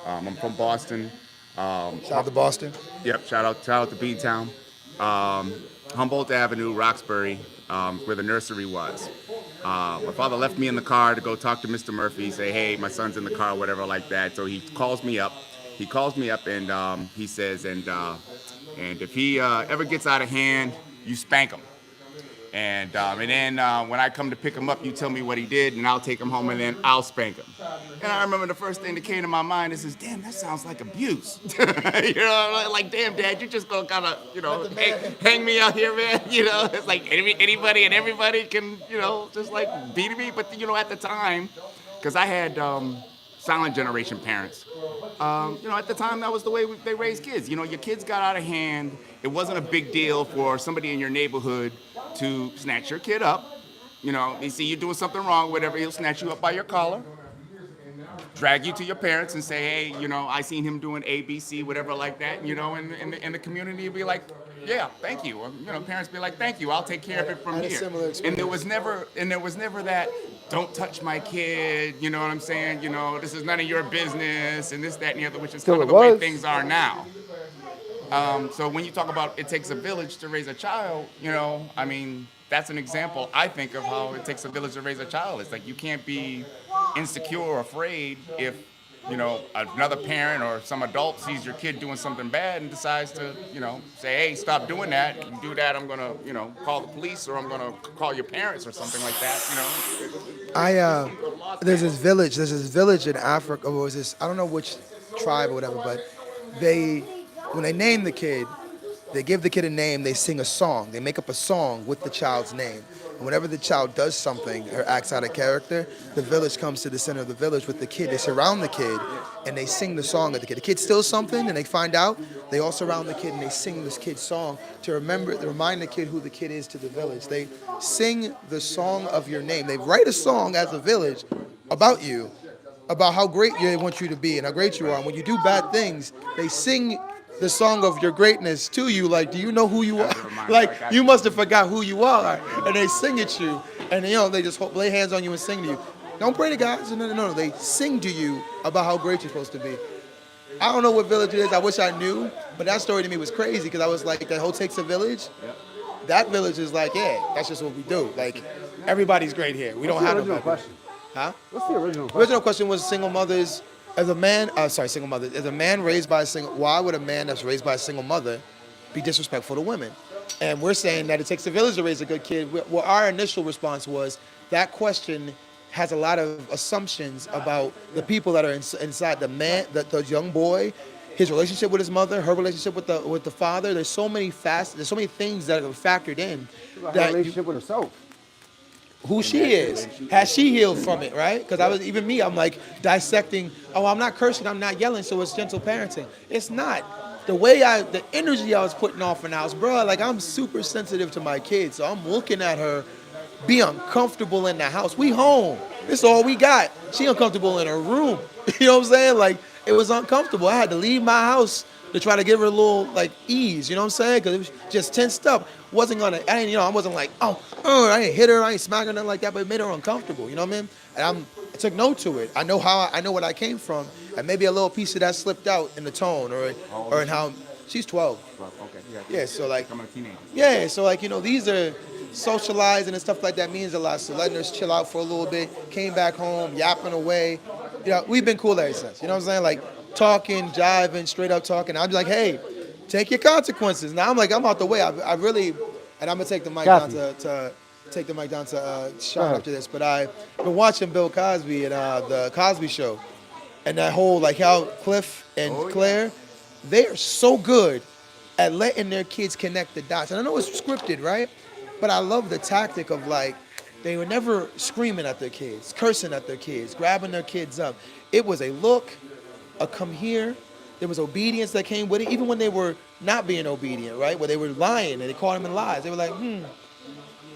D: I'm from Boston.
A: Shout out to Boston.
D: Yep, shout out to Beantown. Humboldt Avenue, Roxbury, where the nursery was. My father left me in the car to go talk to Mr. Murphy, say, hey, my son's in the car, whatever like that. So he calls me up. And he says, and if he ever gets out of hand, you spank him. And then when I come to pick him up, you tell me what he did, and I'll take him home, and then I'll spank him. And I remember the first thing that came to my mind is, damn, that sounds like abuse. Like, damn, Dad, you're just gonna kind of, hang me out here, man. It's like anybody and everybody can, just like beat me. But at the time, because I had silent generation parents. At the time, that was the way they raised kids. Your kids got out of hand. It wasn't a big deal for somebody in your neighborhood to snatch your kid up. They see you doing something wrong, whatever, he'll snatch you up by your collar, drag you to your parents and say, hey, I seen him doing A, B, C, whatever like that. And the community would be like, yeah, thank you. Or, parents be like, thank you, I'll take care of it from here. And there was never that, don't touch my kid, you know what I'm saying? This is none of your business, and this, that, and the other, which is kind of the way things are now. So when you talk about it takes a village to raise a child, that's an example, I think, of how it takes a village to raise a child. It's like you can't be insecure or afraid if, you know, another parent or some adult sees your kid doing something bad and decides to, you know, say, hey, stop doing that. If you do that, I'm going to, you know, call the police, or I'm going to call your parents or something like that, you know.
A: There's this village in Africa, or was this, I don't know which tribe or whatever, but when they name the kid, they give the kid a name, they sing a song. They make up a song with the child's name. And whenever the child does something or acts out of character, the village comes to the center of the village with the kid. They surround the kid and they sing the song of the kid. The kid steals something and they find out. They all surround the kid and they sing this kid's song to remind the kid who the kid is to the village. They sing the song of your name. They write a song as a village about you, about how great they want you to be and how great you are. And when you do bad things, they sing the song of your greatness to you. Like, do you know who you are? Like, you must have forgot who you are. And they sing at you, and you know, they just lay hands on you and sing to you. Don't pray to God. No. They sing to you about how great you're supposed to be. I don't know what village it is. I wish I knew, but that story to me was crazy because I was like, that whole takes a village. That village is like, yeah, that's just what we do. Like, everybody's great here. We don't have no
F: original question.
A: Huh?
F: What's the original
A: The
F: question?
A: original question was single mothers. As a man, single mother. As a man raised by a single, why would a man that's raised by a single mother be disrespectful to women? And we're saying that it takes a village to raise a good kid. Well, our initial response was that question has a lot of assumptions about the people that are inside the man, the young boy, his relationship with his mother, her relationship with the father. There's so many things that are factored in.
F: Her
A: That
F: relationship with herself.
A: who she is. Has she healed from it, right? Because I'm like dissecting, oh, I'm not cursing, I'm not yelling, so it's gentle parenting. It's not. The energy I was putting off in the house, bro, like I'm super sensitive to my kids, so I'm looking at her be uncomfortable in the house. We home. This is all we got. She uncomfortable in her room. You know what I'm saying? Like, it was uncomfortable. I had to leave my house to try to give her a little, like, ease, you know what I'm saying? Because it was just tensed up. I wasn't like, I ain't hit her, I ain't smack her, nothing like that, but it made her uncomfortable, you know what I mean? And I took note to it. I know what I came from, and maybe a little piece of that slipped out in the tone or in how, she's 12.
D: Well, okay,
A: Yeah, so like,
D: I'm a teenager.
A: yeah, so like, you know, these are socializing and stuff like that means a lot. So letting us chill out for a little bit, came back home, yapping away. You know, we've been cool ever since. You know what I'm saying? Like talking, jiving, straight up talking. I'm like, hey, take your consequences. Now I'm like, I'm out the way. I really, and I'm gonna take the mic down to Sean after this. But I've been watching Bill Cosby and the Cosby Show, and that whole like how Cliff and Claire, they are so good at letting their kids connect the dots. And I know it's scripted, right? But I love the tactic of like, they were never screaming at their kids, cursing at their kids, grabbing their kids up. It was a look, a come here. There was obedience that came with it, even when they were not being obedient, right? Where they were lying and they caught them in lies. They were like,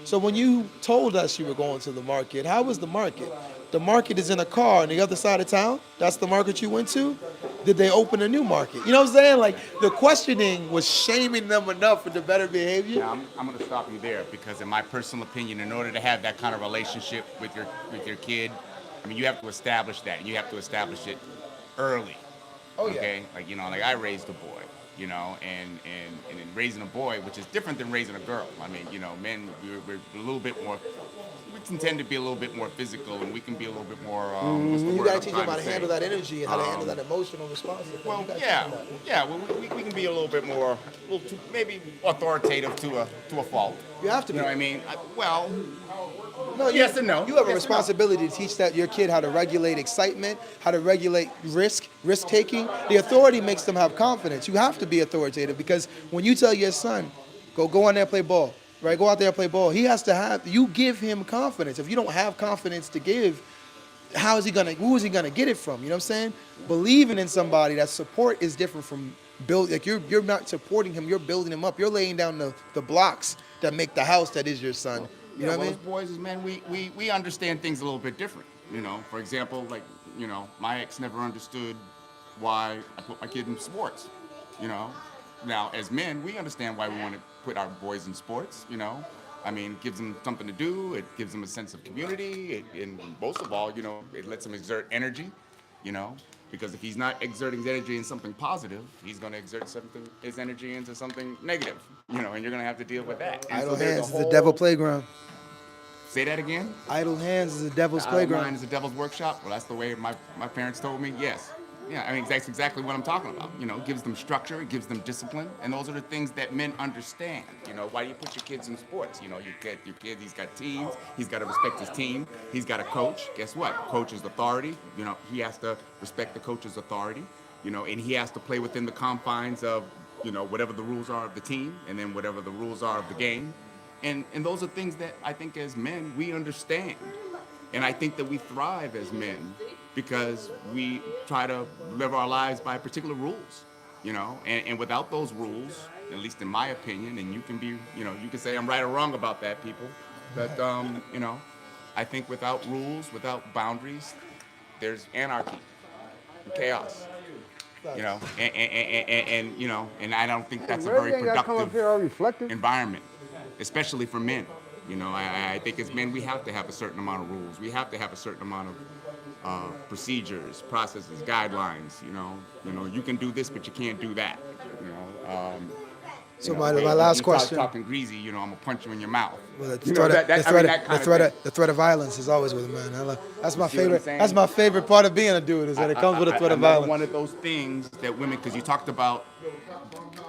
A: So when you told us you were going to the market, how was the market? The market is in a car on the other side of town. That's the market you went to? Did they open a new market? You know what I'm saying? Like, the questioning was shaming them enough for the better behavior.
D: Now, I'm going to stop you there because, in my personal opinion, in order to have that kind of relationship with your kid, I mean, you have to establish that, and you have to establish it early.
A: Oh, yeah.
D: Okay, like like I raised a boy, and in raising a boy, which is different than raising a girl. I mean, men we're a little bit more. We can tend to be a little bit more physical, and we can be a little bit more. What's the
A: You
D: word
A: gotta
D: I'm
A: teach
D: trying
A: them how
D: to
A: to
D: say?
A: handle that energy and how to handle that emotional response.
D: Well, yeah. Well, we can be a little bit more, maybe authoritative to a fault.
A: You have to
D: You
A: be.
D: know what I mean?
A: No,
D: Yes and no.
A: You have a
D: Yes and no.
A: responsibility to teach your kid how to regulate excitement, how to regulate risk taking. The authority makes them have confidence. You have to be authoritative because when you tell your son, go on there and play ball, right? Go out there and play ball. He has to you give him confidence. If you don't have confidence to give, who is he gonna get it from? You know what I'm saying? Believing in somebody, that support is different from you're not supporting him, you're building him up. You're laying down the blocks that make the house that is your son. You know what I mean?
D: As boys, man, we understand things a little bit different. For example, like, my ex never understood why I put my kid in sports. Now, as men, we understand why we want to put our boys in sports. I mean, it gives them something to do. It gives them a sense of community. And most of all, it lets them exert energy. Because if he's not exerting his energy in something positive, he's going to exert his energy into something negative, and you're going to have to deal with that. And
A: Idle
D: so there's
A: hands
D: a
A: is the
D: whole-
A: devil playground.
D: Say that again?
A: Idle hands is the devil's
D: The idle mind
A: playground.
D: is the devil's workshop. Well, that's the way my parents told me. Yes. Yeah, I mean, that's exactly what I'm talking about. It gives them structure, it gives them discipline, and those are the things that men understand. Why do you put your kids in sports? Your kid, he's got teams, he's got to respect his team, he's got a coach. Guess what? Coach is authority. He has to respect the coach's authority, and he has to play within the confines of, whatever the rules are of the team, and then whatever the rules are of the game. And those are things that I think as men, we understand. And I think that we thrive as men because we try to live our lives by particular rules, and without those rules, at least in my opinion, and you can be, you can say I'm right or wrong about that, people, but, I think without rules, without boundaries, there's anarchy and chaos, and I don't think that's a very
F: Reggie ain't gotta come up here all
D: productive
F: reflective.
D: environment, especially for men. I think as men, we have to have a certain amount of rules. We have to have a certain amount of procedures, processes, guidelines. You can do this, but you can't do that.
A: So
D: hey,
A: my
D: if
A: last
D: you
A: question.
D: Start talking greasy, I'm gonna punch you in your mouth.
A: Well, the threat of violence is always with a man. That's my
D: See what I'm
A: favorite.
D: saying?
A: That's my favorite part of being a dude is that it comes with a threat of
D: Another
A: violence.
D: one of those things that women, because you talked about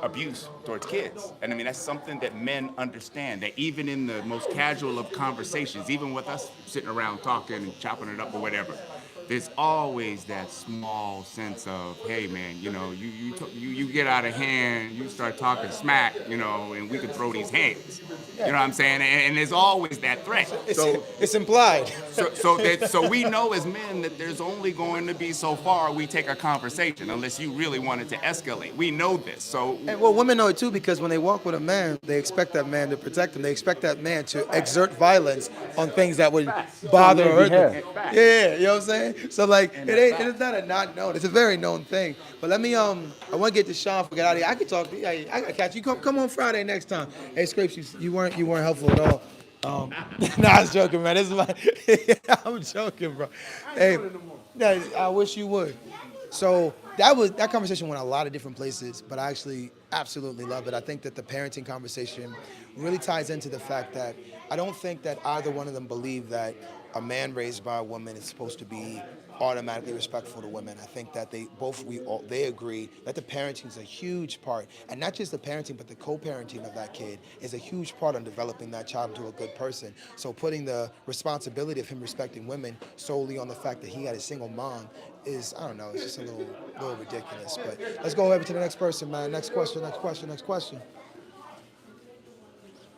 D: abuse towards kids, and I mean that's something that men understand. That even in the most casual of conversations, even with us sitting around talking and chopping it up or whatever, there's always that small sense of, hey man, you get out of hand, you start talking smack, and we can throw these hands. You know what I'm saying? And there's always that threat.
A: It's implied.
D: So we know as men that there's only going to be so far we take a conversation unless you really wanted to escalate. We know this. So
A: And well, women know it too because when they walk with a man, they expect that man to protect them. They expect that man to exert violence on things that would bother or hurt them. Yeah, you know what I'm saying? So like, it's not a not known. It's a very known thing. But let me I want to get to Sean for get out of here. I could talk to you. I could catch you. Come on Friday next time. Hey, Scrapes, you weren't helpful at all. Nah, I was joking, man. This is my. I'm joking, bro. Hey, yeah, I wish you would. So that conversation went a lot of different places, but I actually absolutely love it. I think that the parenting conversation really ties into the fact that I don't think that either one of them believe that a man raised by a woman is supposed to be automatically respectful to women. I think that they agree that the parenting is a huge part, and not just the parenting, but the co-parenting of that kid is a huge part on developing that child into a good person. So putting the responsibility of him respecting women solely on the fact that he had a single mom is, I don't know, it's just a little ridiculous. But let's go over to the next person, man. Next question.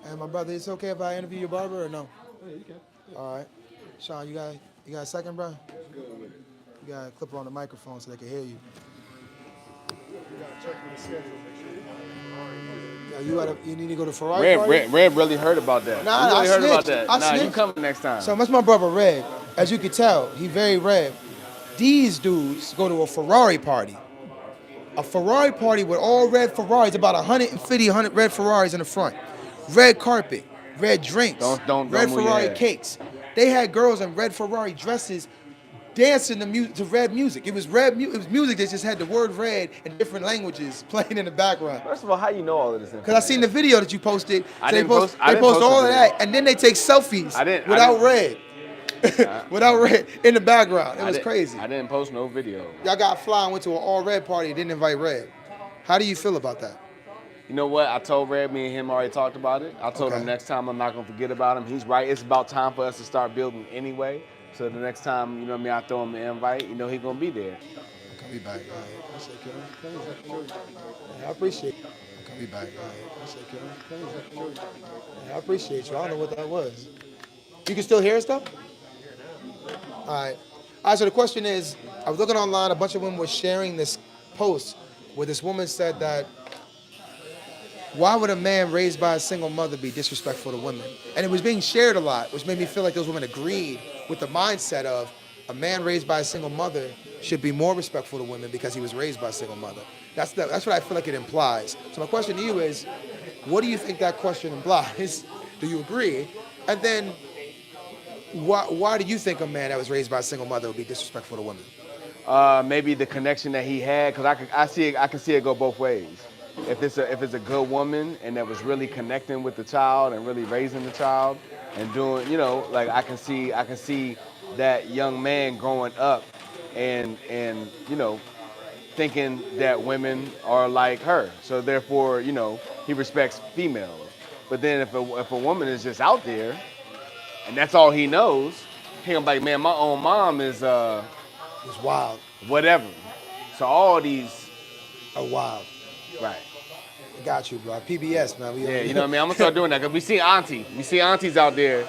A: And my brother, it's okay if I interview your barber or no?
B: Yeah, you can.
A: All right. Sean, you got a second, bro? You got to clip on the microphone so they can hear you. You need to go to Ferrari party?
F: Red really heard about that.
A: Nah,
F: you really
A: I
F: heard about
A: snitched.
F: that.
A: I
F: Nah, you
A: snitched.
F: coming next time.
A: So that's my brother Red. As you can tell, he very red. These dudes go to a Ferrari party. A Ferrari party with all red Ferraris, about 100 red Ferraris in the front. Red carpet, red drinks,
F: Don't
A: red
F: move your
A: Ferrari
F: head.
A: cakes. They had girls in red Ferrari dresses dancing to red music. It was it was music that just had the word red in different languages playing in the background.
F: First of all, how you know all of this?
A: Because I seen the video that you posted.
F: I
A: So
F: didn't
A: they
F: post
A: all
F: the
A: of
F: video.
A: that, and then they take selfies without red. Without red in the background. It was crazy.
F: I didn't post no video.
A: Y'all got fly and went to an all red party and didn't invite red. How do you feel about that?
F: You know what? I told Red, me and him already talked about it. I told him next time I'm not gonna forget about him. He's right. It's about time for us to start building anyway. So the next time, you know what I mean, I throw him the invite, you know he gonna be there.
A: Come be back. I appreciate it. Come be back. I appreciate you. I don't know what that was. You can still hear stuff? All right. So the question is, I was looking online, a bunch of women were sharing this post where this woman said that, why would a man raised by a single mother be disrespectful to women? And it was being shared a lot, which made me feel like those women agreed with the mindset of a man raised by a single mother should be more respectful to women because he was raised by a single mother. That's what I feel like it implies. So my question to you is, what do you think that question implies? Do you agree? And then, why do you think a man that was raised by a single mother would be disrespectful to women?
F: Maybe the connection that he had, because I can see it go both ways. If it's a good woman and that was really connecting with the child and really raising the child and doing, like I can see that young man growing up and thinking that women are like her. So therefore, he respects females. But then if a woman is just out there and that's all he knows, he gonna be like, man, my own mom is
A: It's wild.
F: whatever. So all these,
A: Oh, wild.
F: right.
A: I got you, bro. PBS, man.
F: Yeah, you know what I mean? I'm gonna start doing that because we see aunties out there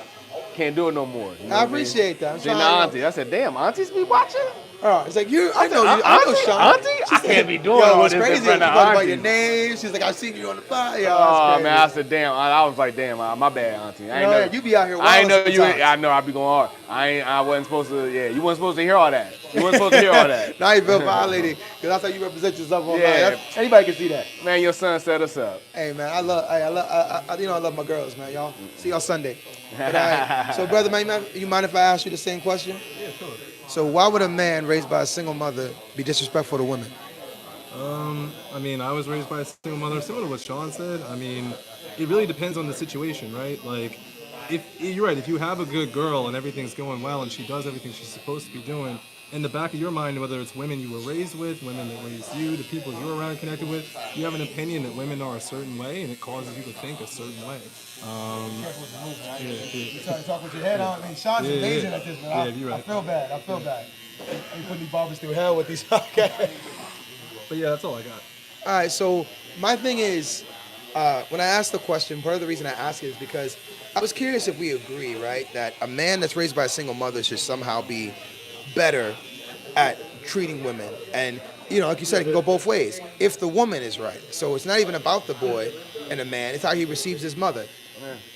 F: can't do it no more. You know
A: I
F: what mean?
A: appreciate that. I'm
F: Seen the
A: trying to-
F: aunties. I said, damn, aunties be watching?
A: It's like I know you. I know
F: Auntie?
A: Sean.
F: Auntie? I can't be doing
A: Yo,
F: all
A: what's
F: this in
A: crazy is
F: front
A: she
F: of
A: talked about your
F: aunties.
A: name. She's like, I seen you on the fire.
F: Oh man, I said, damn. I was like, damn, my bad, auntie. I ain't know
A: You be out here
F: I ain't know
A: wilding
F: you.
A: sometimes.
F: I know I be going hard. I wasn't supposed to. Yeah, you wasn't supposed to hear all that. You wasn't supposed to hear all that.
A: Now you feel violated because that's how you represent yourself online.
F: Yeah.
A: Anybody can see that.
F: Man, your son set us up.
A: Hey man, I love my girls, man. Y'all see y'all Sunday. But, all right. So brother, man, you mind if I ask you the same question?
B: Yeah, sure.
A: So why would a man raised by a single mother be disrespectful to women?
B: I mean, I was raised by a single mother, similar to what Sean said. I mean, it really depends on the situation, right? Like, if you're right, if you have a good girl and everything's going well and she does everything she's supposed to be doing, in the back of your mind, whether it's women you were raised with, women that raised you, the people you're around connected with, you have an opinion that women are a certain way and it causes you to think a certain way.
A: You trying to talk with your head on? I mean, Sean's amazing at this, man.
B: Yeah, you're right.
A: I feel bad. I'm putting these barbers through hell with these podcasts.
B: But yeah, that's all I got.
A: All right, so my thing is, when I asked the question, part of the reason I ask it is because I was curious if we agree, right, that a man that's raised by a single mother should somehow be better at treating women. And, like you said, it can go both ways if the woman is right. So it's not even about the boy and the man, it's how he receives his mother.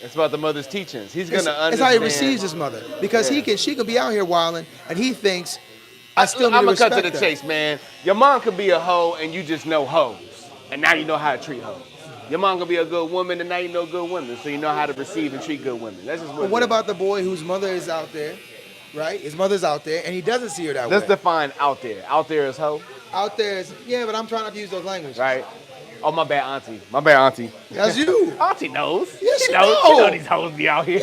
F: It's about the mother's teachings. He's
A: It's,
F: gonna understand.
A: it's how he receives his mother. Because she could be out here wilding, and he thinks, I still need
F: I'm
A: to
F: gonna cut
A: respect
F: to the
A: her.
F: chase, man. Your mom could be a hoe and you just know hoes, and now you know how to treat hoes. Your mom could be a good woman and now you know good women, so you know how to receive and treat good women. That's just
A: But what about the boy whose mother is out there, right? His mother's out there, and he doesn't see her that
F: Let's
A: way.
F: define out there. Out there is hoe,
A: Out there is, but I'm trying not to use those languages.
F: right? Oh, my bad, auntie. My bad, auntie.
A: That's you.
F: Auntie knows.
A: Yeah, she
F: knows.
A: knows.
F: She know these hoes be out here.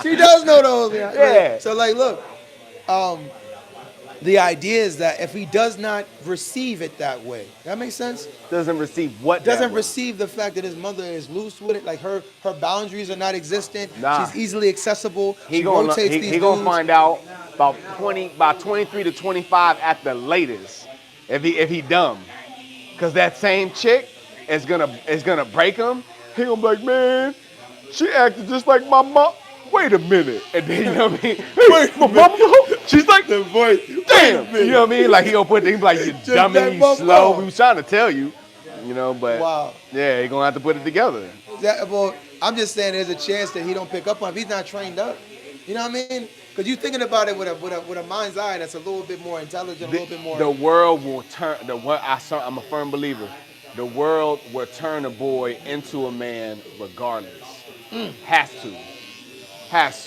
A: She does know those.
F: Yeah.
A: So like, look, the idea is that if he does not receive it that way, that makes sense.
F: Doesn't receive what?
A: Doesn't
F: that way?
A: receive the fact that his mother is loose with it, like her boundaries are not existent.
F: Nah.
A: She's easily accessible.
F: He
A: She
F: gonna
A: rotates these
F: he gonna
A: dudes.
F: find out by 23 to 25 at the latest if he dumb, cause that same chick is gonna break him. He gonna be like, man, she acted just like my mom. Wait a minute, and then you know what I mean. Wait, my mama. She's like the voice. Damn, you know what I mean. Like he gonna put, he be like, you dummy,
A: like
F: you
A: my
F: slow.
A: mom.
F: We was trying to tell you, but
A: Wow.
F: yeah, he gonna have to put it together.
A: Well, I'm just saying there's a chance that he don't pick up on if he's not trained up. You know what I mean? Because you're thinking about it with a mind's eye that's a little bit more intelligent, a little bit more.
F: The world will turn. I'm a firm believer. The world will turn a boy into a man regardless. Has to.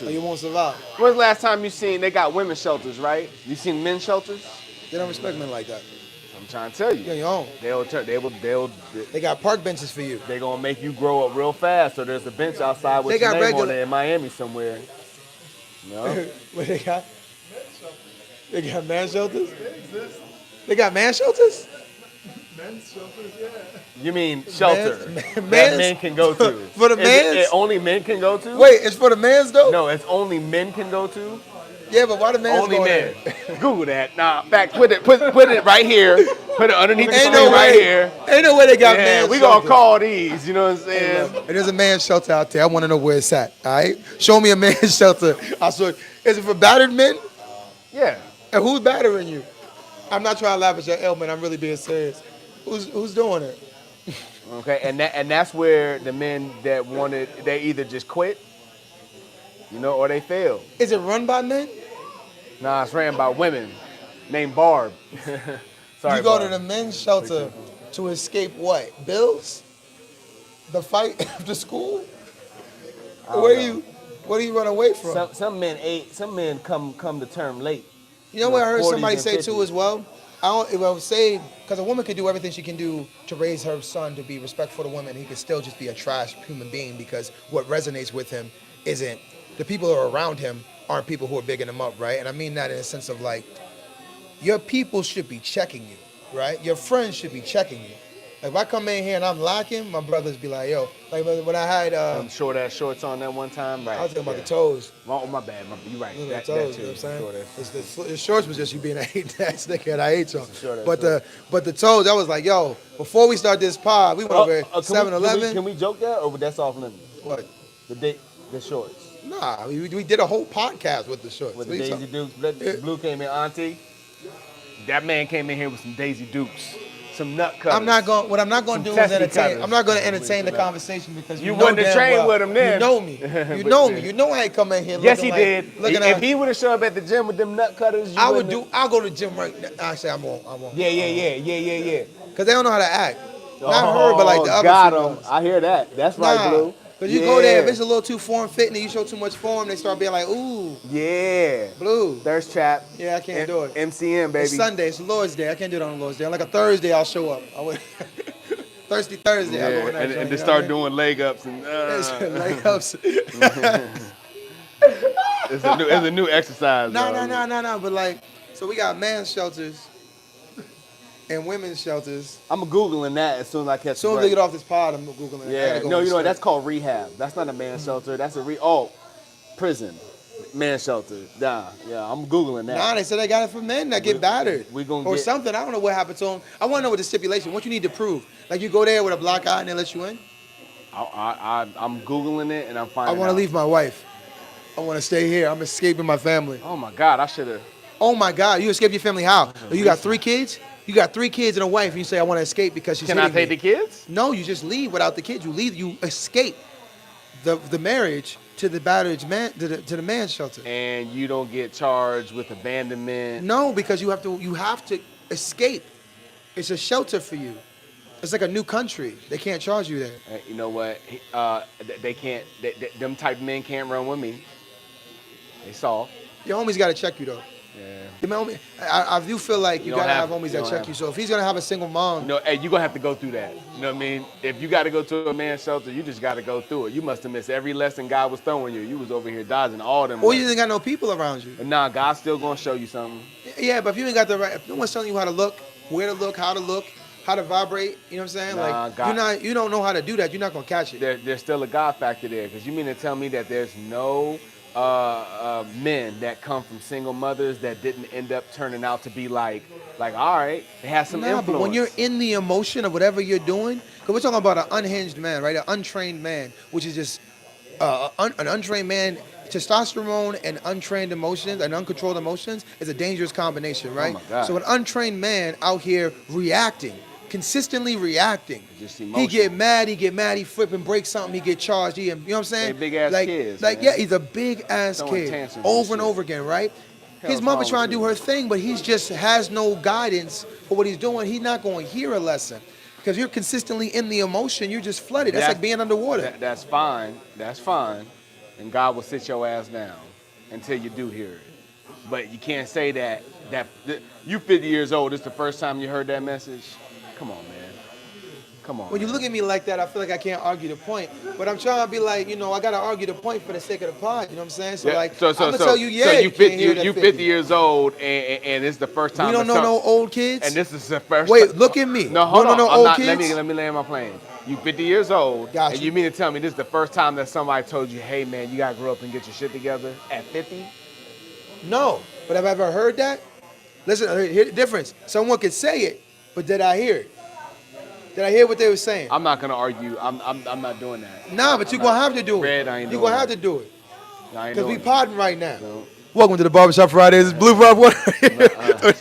A: Or you won't survive.
F: When's the last time you seen they got women's shelters, right? You seen men's shelters?
A: They don't respect men like that.
F: I'm trying to tell
A: You're on
F: you.
A: your own.
F: They'll
A: They got park benches for you.
F: they gonna make you grow up real fast. So there's a bench outside with
A: They
F: your
A: got
F: name on
A: regular-
F: it in Miami somewhere. No?
A: What they got? They got man shelters? They got man shelters?
B: Men's shelters, yeah.
F: You mean shelter that
A: Mans-
F: men can go to?
A: For the
F: Is
A: mans?
F: it only men can go to?
A: Wait, it's for the mans though?
F: No, it's only men can go to.
A: Yeah, but why the mans
F: Only
A: going
F: men.
A: there?
F: Google that. Nah, back. Put it right here. Put it underneath the
A: Ain't
F: screen
A: no
F: right
A: way.
F: here.
A: Ain't no way they got
F: Yeah,
A: man
F: we
A: shelters.
F: gonna call these. You know what I'm saying?
A: Look, there's a man shelter out there. I want to know where it's at. All right, show me a man shelter. I saw. Is it for battered men?
F: Yeah.
A: And who's battering you? I'm not trying to laugh at your ailment. I'm really being serious. Who's doing it?
F: Okay. And that's where the men that wanted, they either just quit, or they failed.
A: Is it run by men?
F: Nah, it's ran by women named Barb. Sorry.
A: You go
F: Barb.
A: to the men's shelter to escape what? Bills? The fight after school? What do you run away from?
F: Some men come to term late.
A: You know what I heard
C: 40s
A: somebody
C: and
A: say too
C: 50s.
A: as well? I would say, because a woman could do everything she can do to raise her son to be respectful to women, he could still just be a trash human being because what resonates with him isn't, the people who are around him aren't people who are bigging him up, right? And I mean that in a sense of like, your people should be checking you, right? Your friends should be checking you. Like if I come in here and I'm lacking, my brothers be like, yo, like when I had,
C: Them short ass shorts on that one time, right?
A: I was talking about
C: yeah.
A: the toes.
C: Oh, my bad. You right.
A: Little
C: That
A: toes,
C: too.
A: you know what I'm
C: Short
A: saying?
C: ass.
A: The shorts was just you being a hate ass nigga and I hate y'all.
C: Short ass
A: But the toes, I was like, yo, before we start this pod, we went over here, 7-Eleven.
C: Can we joke that, or that's off limits?
A: What?
C: The shorts
A: Nah, we did a whole podcast with the shorts.
C: with
A: What
C: the
A: you
C: Daisy
A: talking-
C: Dukes.
A: Yeah.
C: Blue came in, Auntie. That man came in here with some Daisy Dukes, some nut cutters.
A: What I'm not gonna do is
C: testy
A: entertain.
C: cutters.
A: I'm not gonna entertain the conversation because
C: You
A: know
C: wouldn't have
A: damn
C: trained
A: well,
C: with him then.
A: You know me. You know me. You know I ain't come in here.
C: Yes,
A: looking
C: he
A: like,
C: did.
A: Looking
C: If
A: at,
C: he would have showed up at the gym with them nut cutters, you wouldn't have-
A: I'll go to the gym right now. Actually, I won't.
C: Yeah.
A: Cause they don't know how to act. Not her, but like the other
C: got
A: females.
C: him. I hear that. That's right, Blue.
A: Cause you go there, if it's a little too form fitting and you show too much form, they start being like, ooh,
C: Yeah.
A: Blue.
C: Thirst trap.
A: Yeah, I can't do it.
C: MCM, baby.
A: It's Sunday, it's Lord's Day. I can't do it on Lord's Day. On like a Thursday, I'll show up. I would Thirsty Thursday. I'll go in that joint, you know what I mean?
C: doing leg ups and
A: Layups.
C: it's a new exercise.
A: No. But like, so we got men's shelters and women's shelters.
C: I'm googling that as soon as I catch.
A: As soon as we get off this pod, I'm googling it. I
C: Yeah,
A: gotta go
C: no,
A: on
C: you know what?
A: straight.
C: That's called rehab. That's not a man shelter. That's a prison, man shelter. Nah, yeah, I'm googling that.
A: Nah, they said they got it for men that get battered.
C: we gonna
A: or
C: get-
A: something. I don't know what happened to them. I want to know what the stipulation. What you need to prove. Like you go there with a black eye and they let you in.
C: I'm googling it and I'm
A: I
C: finding.
A: want to
C: out.
A: leave my wife. I want to stay here. I'm escaping my family.
C: Oh my God, I should have.
A: Oh my God, you escaped your family how? You got 3 kids? You got 3 kids and a wife and you say I want to escape because she's
C: Can I
A: hitting
C: take
A: me.
C: the kids?
A: No, you just leave without the kids. You leave. You escape the marriage to the battered man to the man's shelter.
C: And you don't get charged with abandonment.
A: No, because you have to escape. It's a shelter for you. It's like a new country. They can't charge you there.
C: You know what? They can't. Them type of men can't run with me. They soft.
A: Your homies got to check you though.
C: Yeah.
A: Your homie, I do feel like you
C: don't
A: gotta have
C: have-
A: homies
C: you
A: that
C: don't
A: check
C: have-
A: you. So if he's gonna have a single mom,
C: You know, hey, you gonna have to go through that. You know what I mean? If you got to go to a man's shelter, you just got to go through it. You must have missed every lesson God was throwing you. You was over here dodging all them.
A: or you
C: lessons.
A: ain't got no people around you.
C: But nah, God's still gonna show you something.
A: Yeah, but if you ain't got the right, if no one's telling you how to look, where to look, how to vibrate, you know what I'm saying?
C: Nah,
A: Like
C: God-
A: you don't know how to do that. You're not gonna catch it.
C: There's still a God factor there. Because you mean to tell me that there's no men that come from single mothers that didn't end up turning out to be like all right, they have some
A: Nah,
C: influence.
A: but when you're in the emotion of whatever you're doing, because we're talking about an unhinged man, right? An untrained man, which is just an untrained man. Testosterone and untrained emotions and uncontrolled emotions is a dangerous combination, right?
C: my God.
A: So an untrained man out here reacting, consistently reacting.
C: Just
A: He
C: emotional.
A: get mad, he flip and break something, he get charged, you know what I'm saying?
C: They big-ass
A: like,
C: kids,
A: Like,
C: man.
A: yeah, he's a big ass
C: Throwing
A: kid.
C: tantrums and
A: Over and
C: shit.
A: over again, right? His
C: Hell's
A: mother
C: wrong
A: trying to
C: with
A: do
C: you?
A: her thing, but he's just has no guidance for what he's doing. He's not going to hear a lesson. Because you're consistently in the emotion, you're just flooded. That's like being underwater.
C: That's fine. That's fine. And God will sit your ass down until you do hear it. But you can't say that you 50 years old. This the first time you heard that message. Come on, man. Come on.
A: When you
C: man.
A: look at me like that, I feel like I can't argue the point. But I'm trying to be like, you know, I got to argue the point for the sake of the pod. You know what I'm saying? So,
C: Yeah,
A: like, I'm going to tell you, yeah,
C: so
A: you can't hear that
C: you 50 years old, and it's the first time.
A: We don't
C: that
A: know no old kids.
C: And this is the first.
A: Wait, look at me.
C: No, hold
A: You
C: on.
A: don't know
C: I'm
A: old
C: not,
A: kids?
C: let me land my plane. You 50 years old,
A: Got
C: and
A: you.
C: you mean to tell me this is the first time that somebody told you, hey man, you gotta grow up and get your shit together at 50?
A: No. But have I ever heard that? Listen, hear the difference. Someone could say it, but did I hear it? Did I hear what they were saying?
C: I'm not gonna argue. I'm not doing that.
A: Nah, but you're going to have to do it.
C: Red, I ain't
A: You're
C: doing
A: going to have
C: that.
A: to do it.
C: I ain't
A: Because we
C: doing it.
A: podding right now.
C: No.
A: Welcome to the Barbershop Fridays. It's Blue 51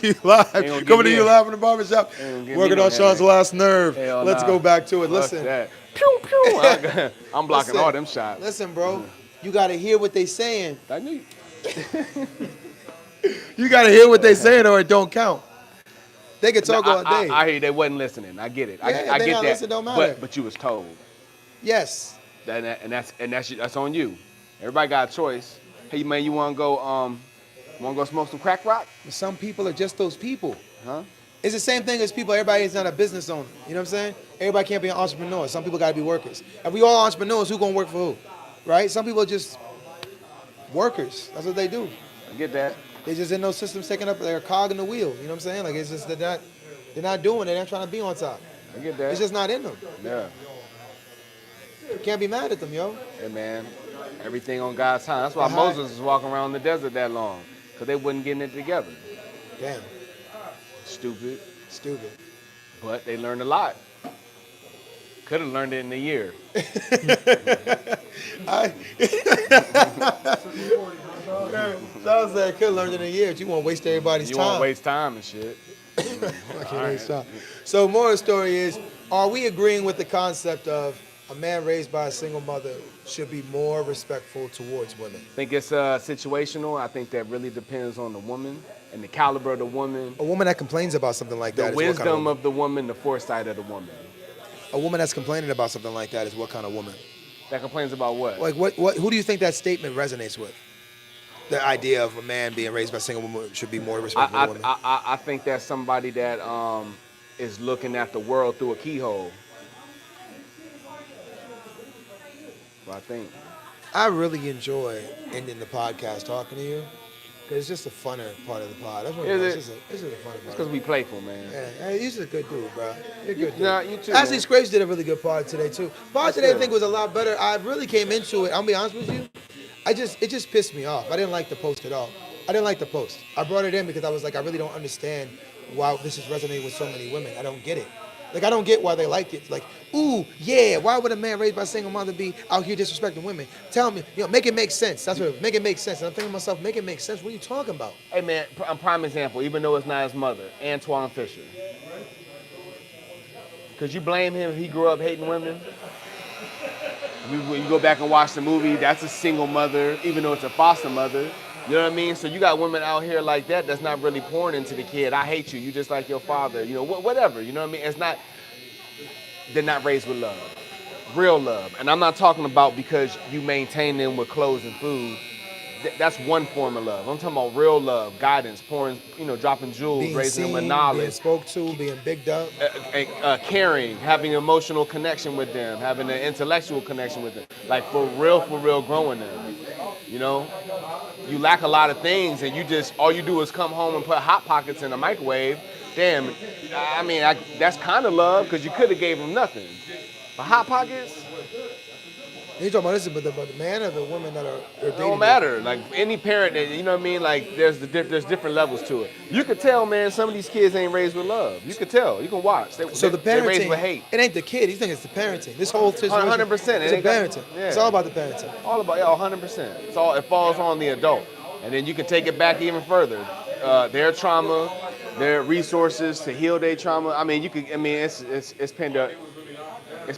A: you live.
C: Ain't gonna
A: Coming
C: give
A: to
C: me
A: you
C: a-
A: live from the barbershop.
C: Ain't gonna give
A: Working
C: me no
A: on Sean's
C: headache.
A: last nerve.
C: Hell
A: Let's
C: nah.
A: go back to it.
C: Fuck
A: Listen.
C: that. Pew pew. I'm blocking
A: Listen.
C: all them shots.
A: Listen, bro. You got to hear what they saying.
C: I knew.
A: You got to hear what they saying or it don't count. They can talk all day.
C: I hear you, they wasn't listening. I get it.
A: Yeah,
C: I
A: they
C: get
A: not
C: that.
A: listening, don't matter.
C: But you was told.
A: Yes.
C: That's on you. Everybody got a choice. Hey man, you wanna go
F: Want to go smoke some crack rock?
A: Some people are just those people.
F: Huh?
A: It's the same thing as people. Everybody is not a business owner. You know what I'm saying? Everybody can't be an entrepreneur. Some people got to be workers. If we all entrepreneurs, who gonna work for who? Right? Some people are just workers. That's what they do.
F: I get that.
A: They just in those systems taking up their cog in the wheel. You know what I'm saying? Like it's just they're not doing it. They're not trying to be on top.
F: I get that.
A: It's just not in them.
F: Yeah.
A: You can't be mad at them, yo.
F: Hey, man. Everything on God's time. That's why
A: Uh-huh.
F: Moses was walking around the desert that long. Because they wasn't getting it together.
A: Damn,
F: Stupid.
A: stupid.
F: But they learned a lot. Could have learned it in a year.
A: Sounds like I could learn in a year, but you won't waste everybody's
F: You
A: time.
F: won't waste time and shit.
A: I can't waste time. So, more of the story is: are we agreeing with the concept of a man raised by a single mother should be more respectful towards women?
F: I think it's situational. I think that really depends on the woman and the caliber of the woman,
A: A woman that complains about something like
F: the
A: that is what kind of
F: wisdom
A: woman?
F: of the woman, the foresight of the woman.
A: A woman that's complaining about something like that is what kind of woman?
F: That complains about what?
A: Like, what? Who do you think that statement resonates with? The idea of a man being raised by a single woman should be more respectful to women.
F: I think that's somebody that is looking at the world through a keyhole. Well, I think.
A: I really enjoy ending the podcast talking to you because it's just a funner part of the pod. That's what
F: Is
A: it
F: it?
A: is. It's just a funner part.
F: Because we playful, man.
A: Yeah, hey, you're just a good dude, bro. You're a good dude.
F: Nah, you too,
A: Actually,
F: man.
A: Scrapes did a really good pod today too. Pod
F: That's
A: today I
F: good.
A: think was a lot better. I really came into it. I'll be honest with you. It just pissed me off. I didn't like the post at all. I didn't like the post. I brought it in because I was like, I really don't understand why this is resonating with so many women. I don't get it. Like, I don't get why they like it. Like, ooh, yeah, why would a man raised by a single mother be out here disrespecting women? Tell me, make it make sense. That's what, make it make sense. And I'm thinking to myself, make it make sense. What are you talking about?
F: Hey, man, a prime example, even though it's not his mother, Antoine Fisher. Could you blame him if he grew up hating women? When you go back and watch the movie, that's a single mother, even though it's a foster mother. You know what I mean? So you got women out here like that that's not really pouring into the kid. I hate you. You just like your father. You know, whatever. You know what I mean? It's not, they're not raised with love. Real love. And I'm not talking about because you maintain them with clothes and food. That's one form of love. I'm talking about real love, guidance, pouring, dropping jewels,
A: Being
F: raising them with
A: seen, being
F: knowledge,
A: spoke to, being bigged up.
F: caring, having an emotional connection with them, having an intellectual connection with them. Like for real growing them. You know? You lack a lot of things and all you do is come home and put Hot Pockets in the microwave. Damn, I mean, that's kind of love because you could have gave them nothing. But Hot Pockets,
A: You talking about this, but the man or the woman that are
F: it
A: dating?
F: don't matter. Like any parent, you know what I mean? Like there's different levels to it. You could tell, man, some of these kids ain't raised with love. You could tell. You can watch.
A: So the
F: they're raised
A: parenting,
F: with hate.
A: it ain't the kid. You think it's the parenting. This whole situation,
F: 100%.
A: It's
F: It
A: the
F: ain't got-
A: parenting.
F: yeah.
A: It's all about the parenting.
F: All about 100%. It falls on the adult, and then you can take it back even further. Their trauma, their resources to heal their trauma. I mean, it's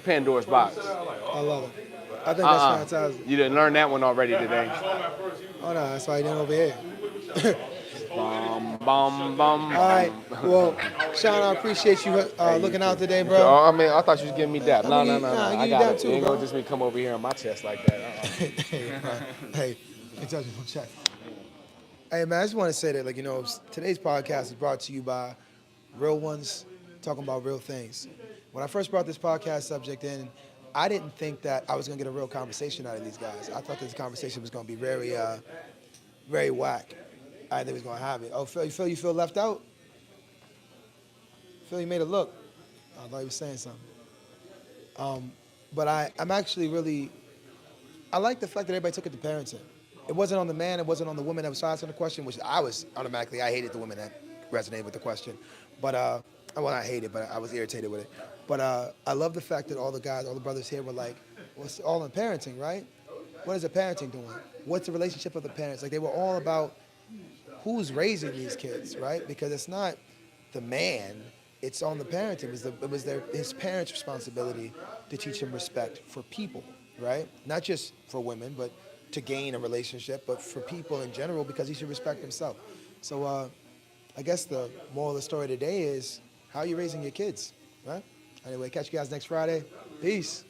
F: Pandora's box.
A: I love it. I think that's fantastic.
F: You didn't learn that one already today.
A: Oh no, that's why I didn't over here.
F: Bum, bum, bum.
A: All right. Well, Sean, I appreciate you looking out today, bro.
F: Oh, I mean, I thght you was giving me that.
A: I
F: No,
A: mean,
F: no, no,
A: nah,
F: no.
A: give
F: I
A: you
F: got
A: that
F: it.
A: too,
F: You ain't
A: bro.
F: gonna just me come over here on my chest like that.
A: Hey, touch me, check. Hey man, I just want to say that, today's podcast is brought to you by real ones talking about real things. When I first brought this podcast subject in, I didn't think that I was gonna get a real conversation out of these guys. I thought this conversation was gonna be very, very whack. I didn't think we was gonna have it. Oh, Phil, you feel left out? Phil, you made a look. I thought you were saying something. But I'm actually really, I like the fact that everybody took it to parenting. It wasn't on the man, it wasn't on the woman that was asking the question, which I hated the women that resonated with the question. But, well, I hated, but I was irritated with it. But I love the fact that all the brothers here were like, well, it's all in parenting, right? What is the parenting doing? What's the relationship of the parents? Like, they were all about who's raising these kids, right? Because it's not the man, it's on the parenting. It was his parents' responsibility to teach him respect for people, right? Not just for women, but to gain a relationship, but for people in general, because he should respect himself. So I guess the moral of the story today is, how are you raising your kids, right? Anyway, catch you guys next Friday. Peace.